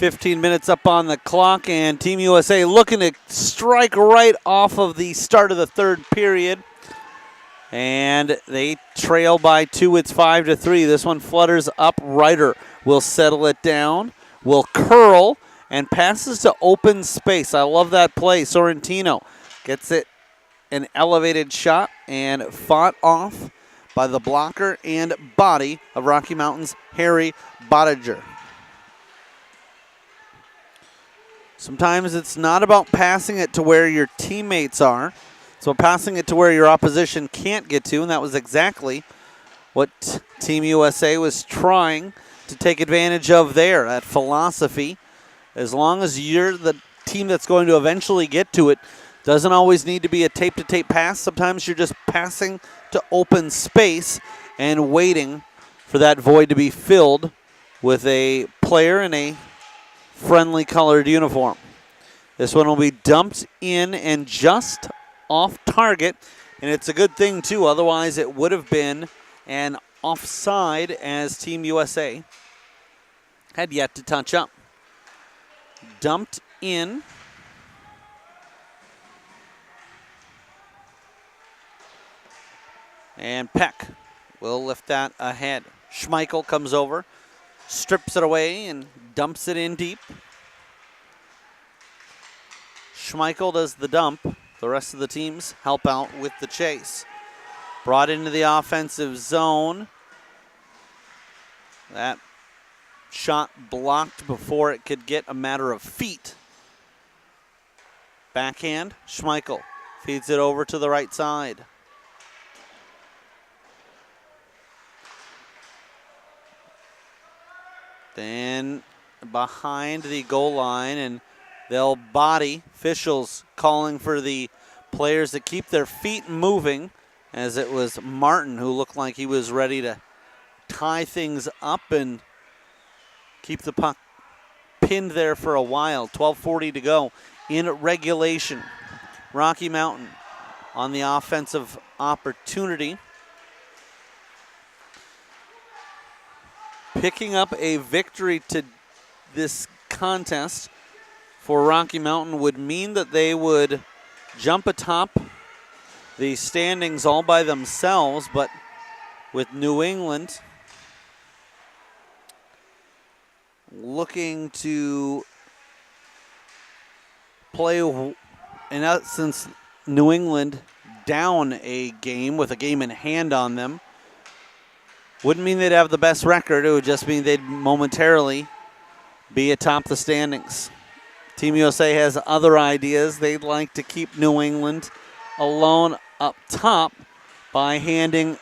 15 minutes up on the clock, and Team USA looking to strike right off of the start of the third period. And they trail by 2. It's 5-3. This one flutters up. Ryder will settle it down, will curl, and passes to open space. I love that play. Sorrentino gets it an elevated shot and fought off by the blocker and body of Rocky Mountain's Harry Bottiger. Sometimes it's not about passing it to where your teammates are. So passing it to where your opposition can't get to, and that was exactly what Team USA was trying to take advantage of there, that philosophy. As long as you're the team that's going to eventually get to it, doesn't always need to be a tape-to-tape pass. Sometimes you're just passing to open space and waiting for that void to be filled with a player in a friendly colored uniform. This one will be dumped in and just off target, and it's a good thing too, otherwise it would have been an offside as Team USA had yet to touch up. Dumped in. And Peck will lift that ahead. Schmeichel comes over, strips it away, and dumps it in deep. Schmeichel does the dump. The rest of the teams help out with the chase. Brought into the offensive zone. That shot blocked before it could get a matter of feet. Backhand, Schmeichel feeds it over to the right side. Then behind the goal line, and they'll body. Officials calling for the players to keep their feet moving, as it was Martin who looked like he was ready to tie things up and keep the puck pinned there for a while. 12:40 to go in regulation. Rocky Mountain on the offensive opportunity. Picking up a victory to this contest for Rocky Mountain would mean that they would jump atop the standings all by themselves, but with New England looking to play, in essence, New England down a game with a game in hand on them. Wouldn't mean they'd have the best record. It would just mean they'd momentarily be atop the standings. Team USA has other ideas. They'd like to keep New England alone up top by handing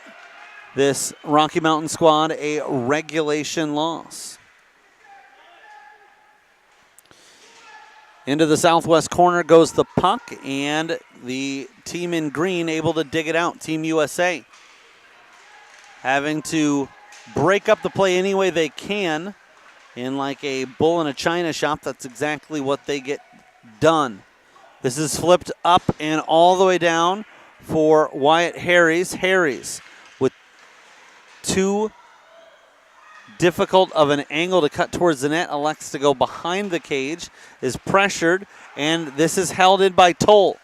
this Rocky Mountain squad a regulation loss. Into the southwest corner goes the puck, and the team in green able to dig it out. Team USA having to break up the play any way they can. In like a bull in a china shop, that's exactly what they get done. This is flipped up and all the way down for Wyatt Harries. Harries with too difficult of an angle to cut towards the net, elects to go behind the cage, is pressured, and this is held in by Toll.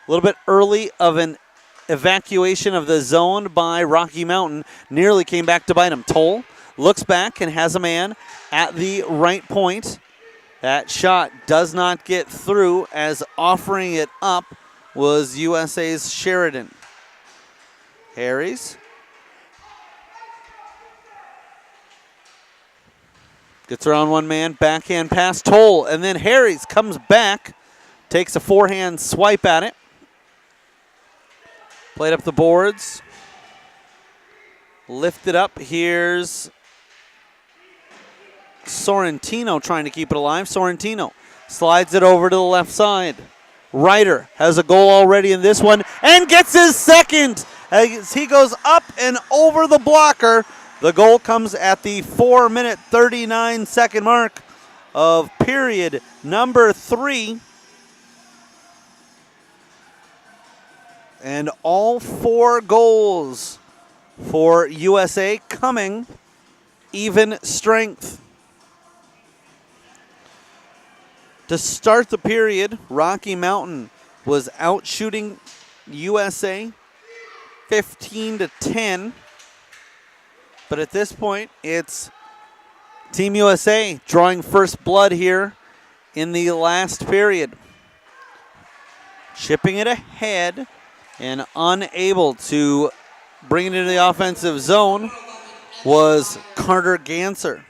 A little bit early of an evacuation of the zone by Rocky Mountain. Nearly came back to bite him. Toll looks back and has a man at the right point. That shot does not get through, as offering it up was USA's Sheridan. Harries gets around one man, backhand pass, Toll, and then Harries comes back, takes a forehand swipe at it. Played up the boards. Lifted up. Here's Sorrentino trying to keep it alive. Sorrentino slides it over to the left side. Ryder has a goal already in this one and gets his second as he goes up and over the blocker. The goal comes at the 4-minute, 39-second mark of period number 3. And all 4 goals for USA coming even strength. To start the period, Rocky Mountain was out shooting USA 15-10. But at this point, it's Team USA drawing first blood here in the last period. Chipping it ahead and unable to bring it into the offensive zone was Carter Ganser.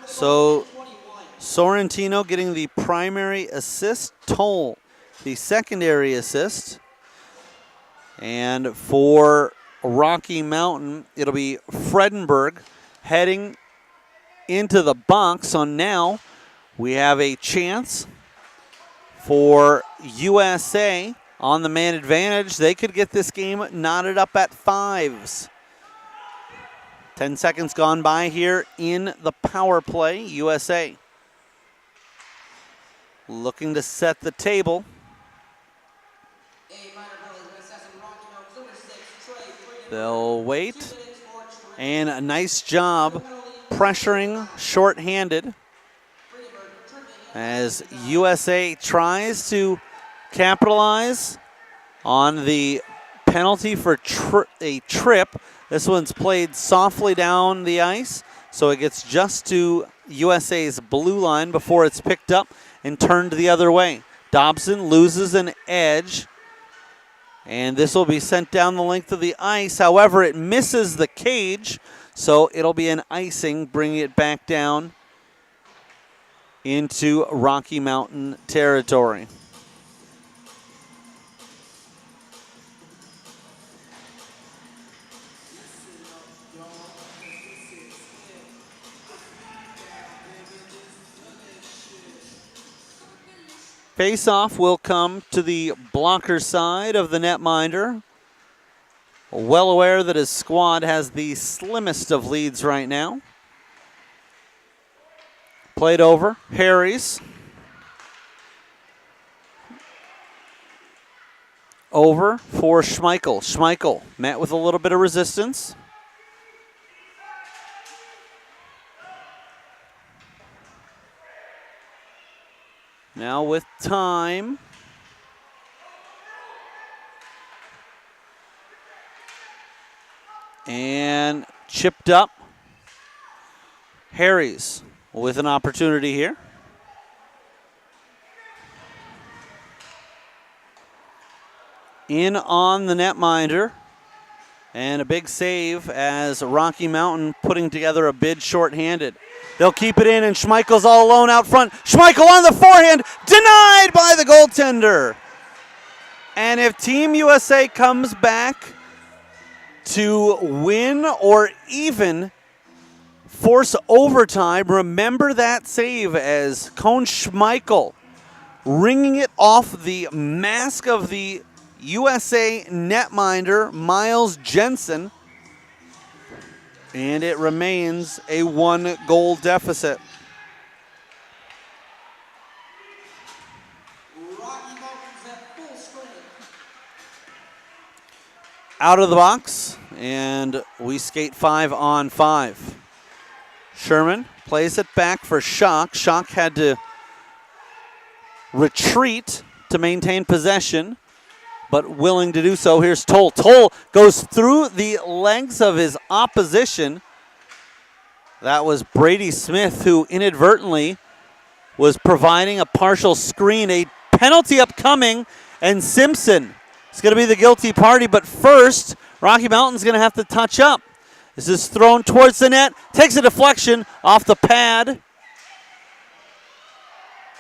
So Sorrentino getting the primary assist, Toll the secondary assist. And for Rocky Mountain, it'll be Fredenberg heading into the box. So now we have a chance for USA on the man advantage. They could get this game knotted up at 5s. 10 seconds gone by here in the power play. USA looking to set the table. They'll wait. And a nice job pressuring shorthanded as USA tries to capitalize on the penalty for a trip. This one's played softly down the ice, so it gets just to USA's blue line before it's picked up and turned the other way. Dobson loses an edge, and this will be sent down the length of the ice. However, it misses the cage, so it'll be an icing, bringing it back down into Rocky Mountain territory. Face-off will come to the blocker side of the netminder. Well aware that his squad has the slimmest of leads right now. Played over, Harries. Over for Schmeichel. Schmeichel met with a little bit of resistance. Now with time. And chipped up. Harries with an opportunity here. In on the netminder. And a big save as Rocky Mountain putting together a bid shorthanded. They'll keep it in, and Schmeichel's all alone out front. Schmeichel on the forehand, denied by the goaltender. And if Team USA comes back to win or even force overtime, remember that save as Cone Schmeichel ringing it off the mask of the USA netminder, Miles Jensen. And it remains a 1-goal deficit. Out of the box, and we skate 5-on-5. Sherman plays it back for Schock. Schock had to retreat to maintain possession, but willing to do so. Here's Toll. Toll goes through the legs of his opposition. That was Brady Smith, who inadvertently was providing a partial screen. A penalty upcoming, and Simpson is going to be the guilty party. But first, Rocky Mountain's going to have to touch up. This is thrown towards the net. Takes a deflection off the pad.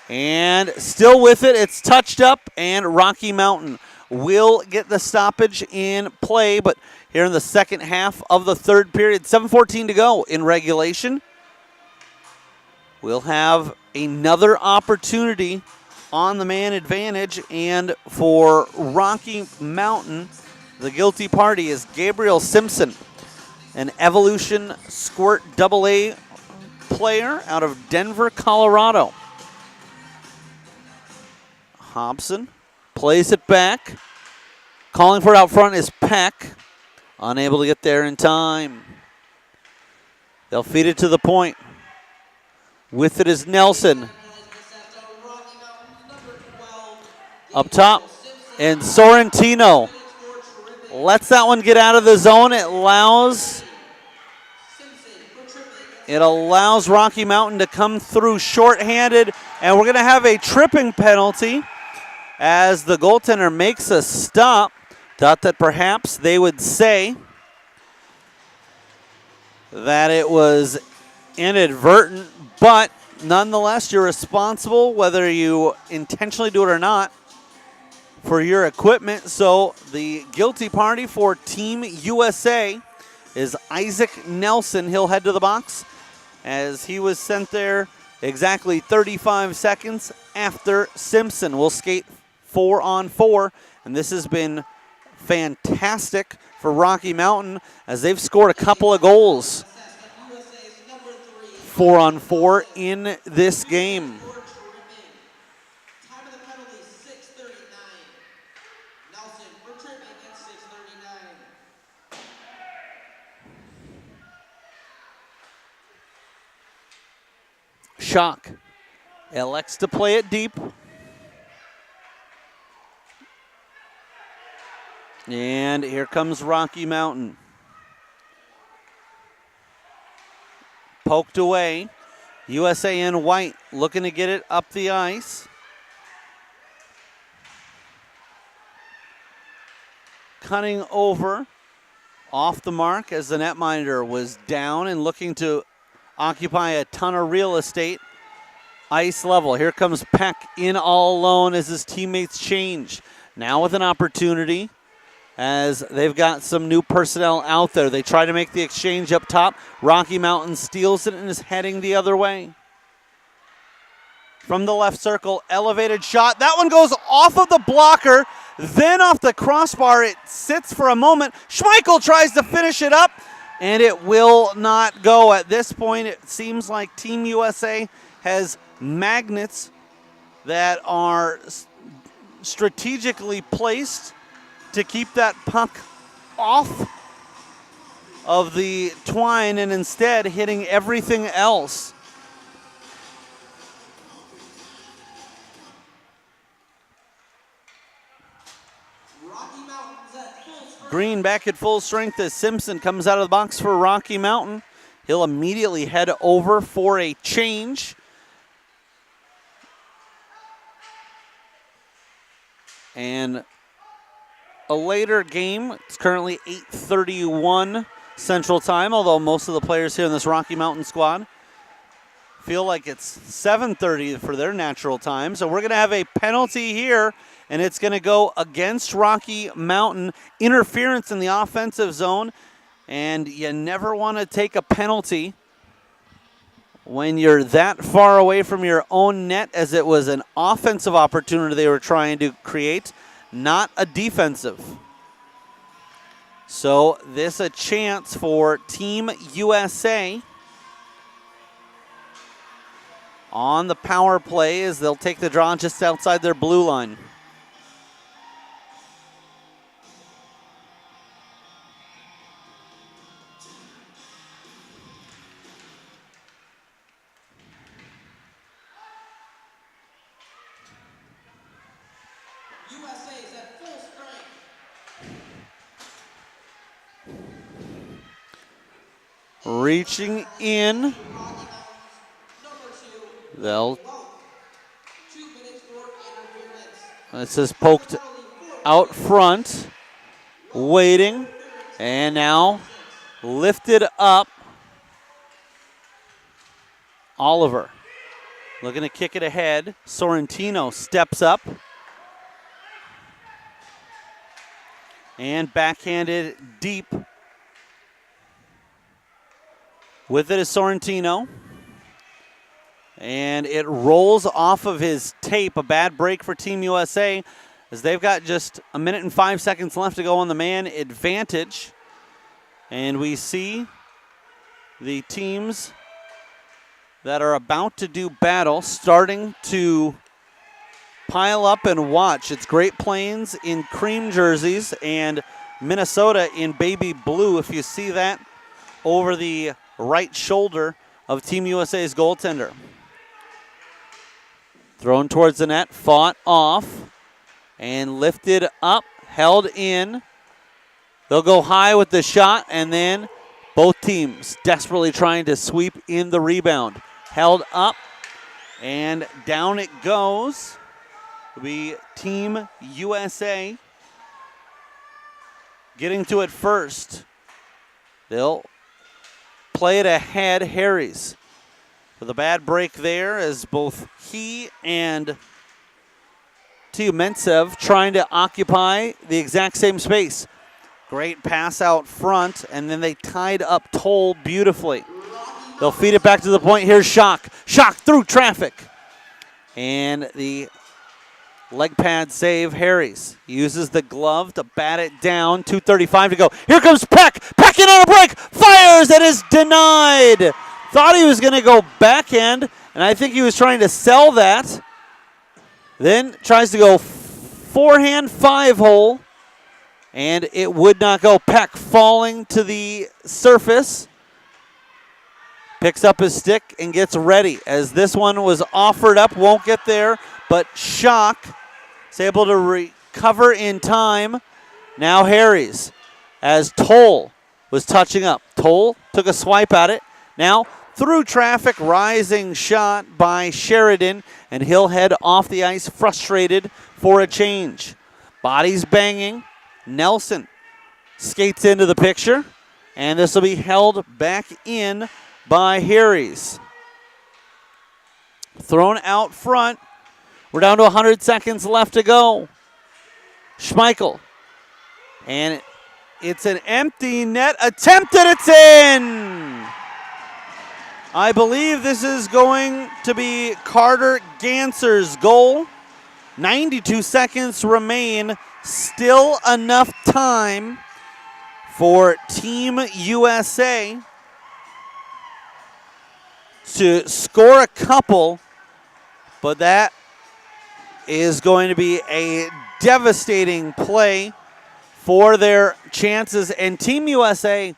And still with it, it's touched up, and Rocky Mountain will get the stoppage in play, but here in the second half of the third period, 7:14 to go in regulation. We'll have another opportunity on the man advantage, and for Rocky Mountain, the guilty party is Gabriel Simpson, an Evolution Squirt AA player out of Denver, Colorado. Hobson plays it back. Calling for it out front is Peck. Unable to get there in time. They'll feed it to the point. With it is Nelson. Up top, and Sorrentino lets that one get out of the zone. It allows Rocky Mountain to come through shorthanded, and we're going to have a tripping penalty as the goaltender makes a stop. Thought that perhaps they would say that it was inadvertent, but nonetheless, you're responsible, whether you intentionally do it or not, for your equipment. So the guilty party for Team USA is Isaac Nelson. He'll head to the box as he was sent there exactly 35 seconds after Simpson. We'll skate 4-on-4, and this has been fantastic for Rocky Mountain as they've scored a couple of goals 4-on-4 in this game. Shock elects to play it deep. And here comes Rocky Mountain. Poked away. USA in white looking to get it up the ice. Cutting over off the mark as the netminder was down and looking to occupy a ton of real estate. Ice level. Here comes Peck in all alone as his teammates change. Now with an opportunity as they've got some new personnel out there. They try to make the exchange up top. Rocky Mountain steals it and is heading the other way. From the left circle, elevated shot. That one goes off of the blocker, then off the crossbar. It sits for a moment. Schmeichel tries to finish it up, and it will not go. At this point, it seems like Team USA has magnets that are strategically placed to keep that puck off of the twine and instead hitting everything else. Green back at full strength as Simpson comes out of the box for Rocky Mountain. He'll immediately head over for a change. And a later game, it's currently 8:31 Central Time, although most of the players here in this Rocky Mountain squad feel like it's 7:30 for their natural time. So we're going to have a penalty here, and it's going to go against Rocky Mountain. Interference in the offensive zone, and you never want to take a penalty when you're that far away from your own net, as it was an offensive opportunity they were trying to create, not a defensive. So this a chance for Team USA on the power play as they'll take the draw just outside their blue line. Reaching in. This is poked out front. Waiting. And now lifted up. Oliver looking to kick it ahead. Sorrentino steps up. And backhanded deep. With it is Sorrentino. And it rolls off of his tape. A bad break for Team USA as they've got just 1 minute and 5 seconds left to go on the man advantage. And we see the teams that are about to do battle starting to pile up and watch. It's Great Plains in cream jerseys and Minnesota in baby blue. If you see that over the right shoulder of Team USA's goaltender. Thrown towards the net, fought off, and lifted up, held in. They'll go high with the shot, and then both teams desperately trying to sweep in the rebound. Held up, and down it goes. It'll be Team USA getting to it first. They'll play it ahead. Harries with a bad break there as both he and Tiumentsev trying to occupy the exact same space. Great pass out front, and then they tied up Toll beautifully. They'll feed it back to the point. Here's Schock. Schock through traffic. And the leg pad save, Harries. Uses the glove to bat it down. 2:35 to go. Here comes Peck. Peck in on a break. Fires and is denied. Thought he was going to go backhand, and I think he was trying to sell that. Then tries to go forehand 5-hole, and it would not go. Peck falling to the surface. Picks up his stick and gets ready as this one was offered up. Won't get there, but Schock is able to recover in time. Now Harries as Toll was touching up. Toll took a swipe at it. Now through traffic, rising shot by Sheridan, and he'll head off the ice frustrated for a change. Bodies banging. Nelson skates into the picture, and this will be held back in by Harries. Thrown out front. We're down to 100 seconds left to go. Schmeichel. And it's an empty net attempt, and it's in! I believe this is going to be Carter Ganser's goal. 92 seconds remain. Still enough time for Team USA to score a couple, but that is going to be a devastating play for their chances. And Team USA,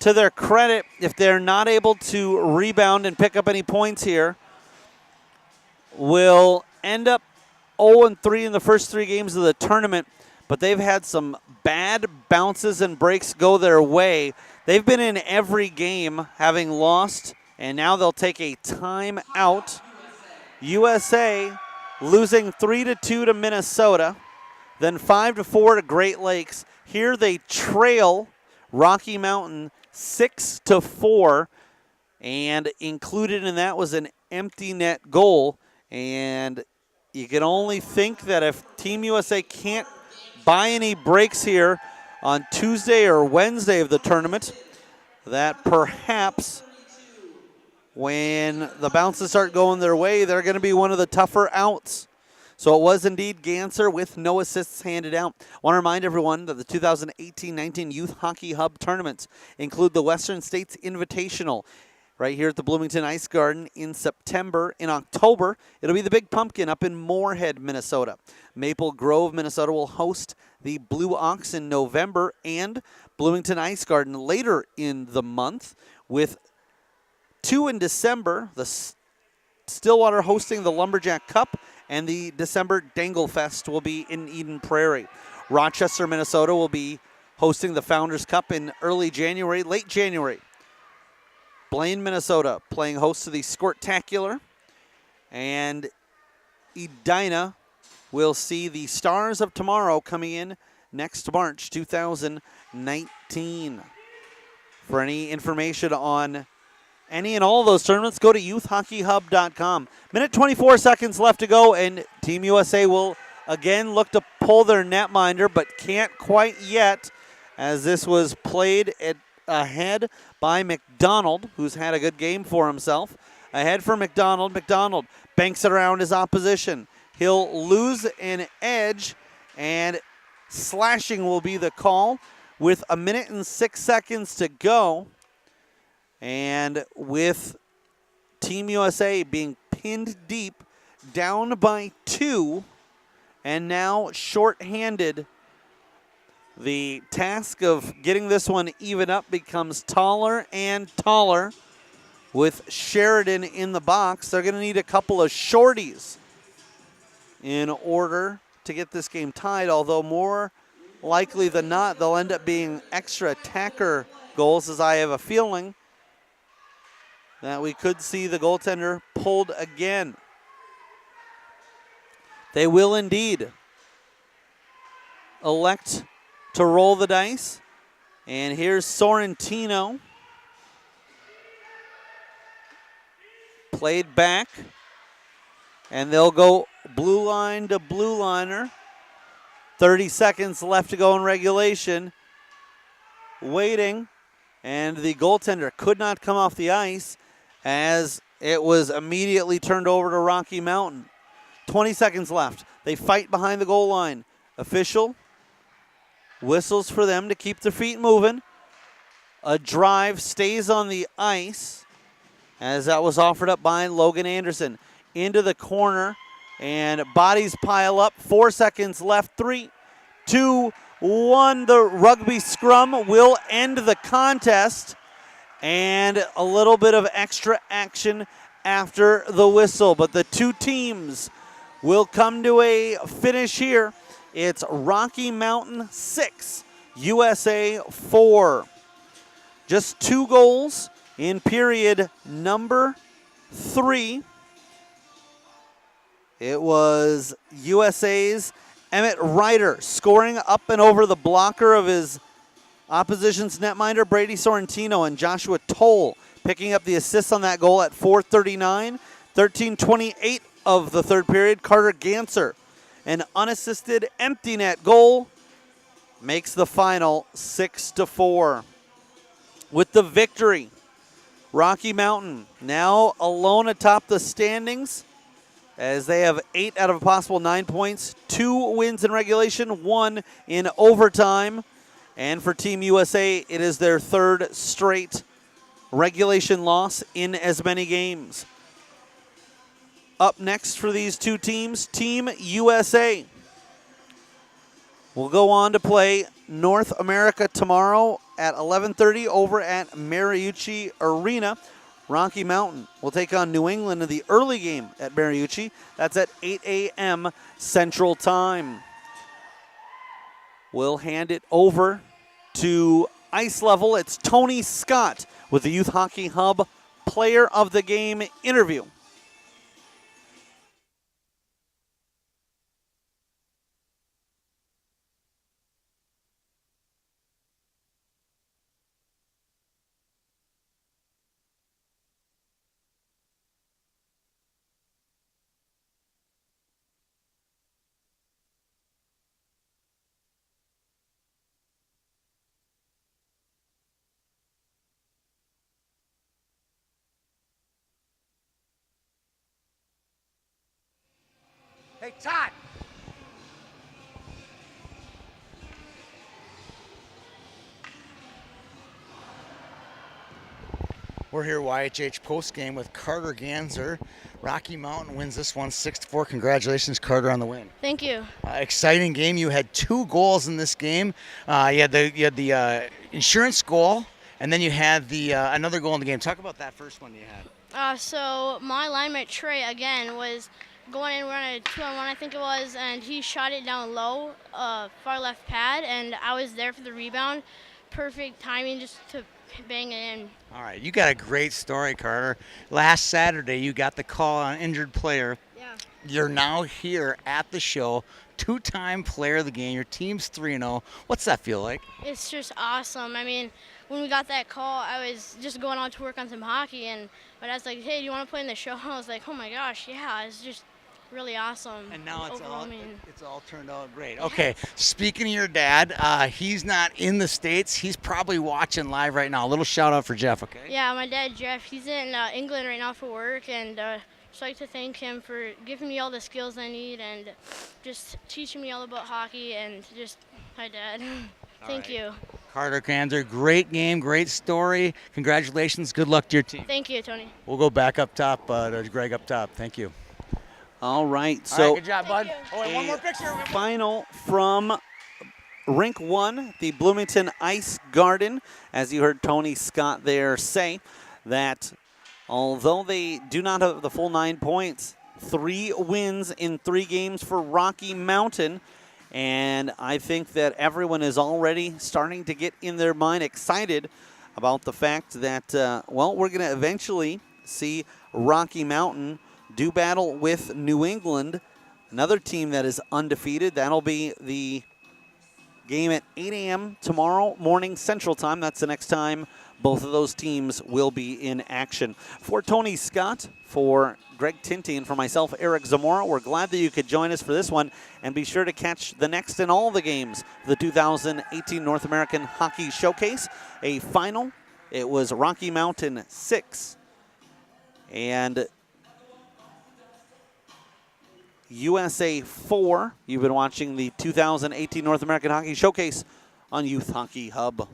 to their credit, if they're not able to rebound and pick up any points here, will end up 0-3 in the first 3 games of the tournament, but they've had some bad bounces and breaks go their way. They've been in every game having lost, and now they'll take a timeout. USA losing 3-2 to Minnesota, then 5-4 to Great Lakes. Here they trail Rocky Mountain 6-4, and included in that was an empty net goal. And you can only think that if Team USA can't buy any breaks here on Tuesday or Wednesday of the tournament, that perhaps when the bounces start going their way, they're going to be one of the tougher outs. So it was indeed Ganser with no assists handed out. I want to remind everyone that the 2018-19 Youth Hockey Hub tournaments include the Western States Invitational right here at the Bloomington Ice Garden in September. In October, it'll be the Big Pumpkin up in Moorhead, Minnesota. Maple Grove, Minnesota will host the Blue Ox in November, and Bloomington Ice Garden later in the month, with 2 in December, the Stillwater hosting the Lumberjack Cup, and the December Dangle Fest will be in Eden Prairie. Rochester, Minnesota will be hosting the Founders Cup in late January. Blaine, Minnesota playing host to the Squirtacular. And Edina will see the Stars of Tomorrow coming in next March 2019. For any information on any and all of those tournaments, go to youthhockeyhub.com. Minute 24 seconds left to go, and Team USA will again look to pull their netminder, but can't quite yet, as this was played ahead by McDonald, who's had a good game for himself. Ahead for McDonald. McDonald banks it around his opposition. He'll lose an edge, and slashing will be the call with 1 minute and 6 seconds to go. And with Team USA being pinned deep, down by 2, and now shorthanded, The task of getting this one even up becomes taller and taller. With Sheridan in the box, they're going to need a couple of shorties in order to get this game tied, although more likely than not, they'll end up being extra attacker goals, as I have a feeling that we could see the goaltender pulled again. They will indeed elect to roll the dice. And here's Sorrentino. Played back. And they'll go blue line to blue liner. 30 seconds left to go in regulation. Waiting. And the goaltender could not come off the ice as it was immediately turned over to Rocky Mountain. 20 seconds left. They fight behind the goal line. Official whistles for them to keep their feet moving. A drive stays on the ice as that was offered up by Logan Anderson. Into the corner, and bodies pile up. 4 seconds left. 3, 2, 1. The rugby scrum will end the contest, and a little bit of extra action after the whistle. But the two teams will come to a finish here. It's Rocky Mountain 6, USA 4. Just 2 goals in period number 3. It was USA's Emmett Ryder scoring up and over the blocker of his opposition's netminder, Brady Sorrentino, and Joshua Toll picking up the assist on that goal at 4:39. 13:28 of the third period, Carter Ganser, an unassisted empty net goal, makes the final 6-4. With the victory, Rocky Mountain now alone atop the standings, as they have 8 out of a possible 9 points, 2 wins in regulation, 1 in overtime. And for Team USA, it is their 3rd straight regulation loss in as many games. Up next for these two teams, Team USA will go on to play North America tomorrow at 11:30 over at Mariucci Arena. Rocky Mountain will take on New England in the early game at Mariucci. That's at 8 a.m. Central Time. We'll hand it over to ice level. It's Tony Scott with the Youth Hockey Hub Player of the Game interview. Hey, Todd. We're here YHH postgame with Carter Ganser. Rocky Mountain wins this one 6-4. Congratulations, Carter, on the win. Thank you. Exciting game. You had 2 goals in this game. You had the insurance goal, and then you had the another goal in the game. Talk about that first one you had. So my linemate Trey again was going in, we're on a 2-on-1, I think it was, and he shot it down low, far left pad, and I was there for the rebound. Perfect timing just to bang it in. All right, you got a great story, Carter. Last Saturday, you got the call on an injured player. Yeah. You're now here at the show, 2-time player of the game. Your team's 3-0. What's that feel like? It's just awesome. I mean, when we got that call, I was just going on to work on some hockey, and my dad's like, hey, do you want to play in the show? I was like, oh my gosh, yeah, it's just really awesome. And now it's all turned out great. Yes. Okay, speaking of your dad, he's not in the States. He's probably watching live right now. A little shout out for Jeff, okay? Yeah, my dad, Jeff, he's in England right now for work, and just like to thank him for giving me all the skills I need and just teaching me all about hockey, and just, hi, Dad. Thank you. Carter Ganser, great game, great story. Congratulations. Good luck to your team. Thank you, Tony. We'll go back up top to Greg up top. Thank you. All right, All so right, good job, bud. Oh, wait, one more picture. Final from Rink 1, the Bloomington Ice Garden, as you heard Tony Scott there say, that although they do not have the full 9 points, 3 wins in 3 games for Rocky Mountain. And I think that everyone is already starting to get in their mind excited about the fact that, well, we're going to eventually see Rocky Mountain do battle with New England, another team that is undefeated. That'll be the game at 8 a.m. tomorrow morning Central Time. That's the next time both of those teams will be in action. For Tony Scott, for Greg Tinty, and for myself, Eric Zamora, we're glad that you could join us for this one, and be sure to catch the next in all the games, the 2018 North American Hockey Showcase. A final, it was Rocky Mountain 6 and USA 4. You've been watching the 2018 North American Hockey Showcase on Youth Hockey Hub.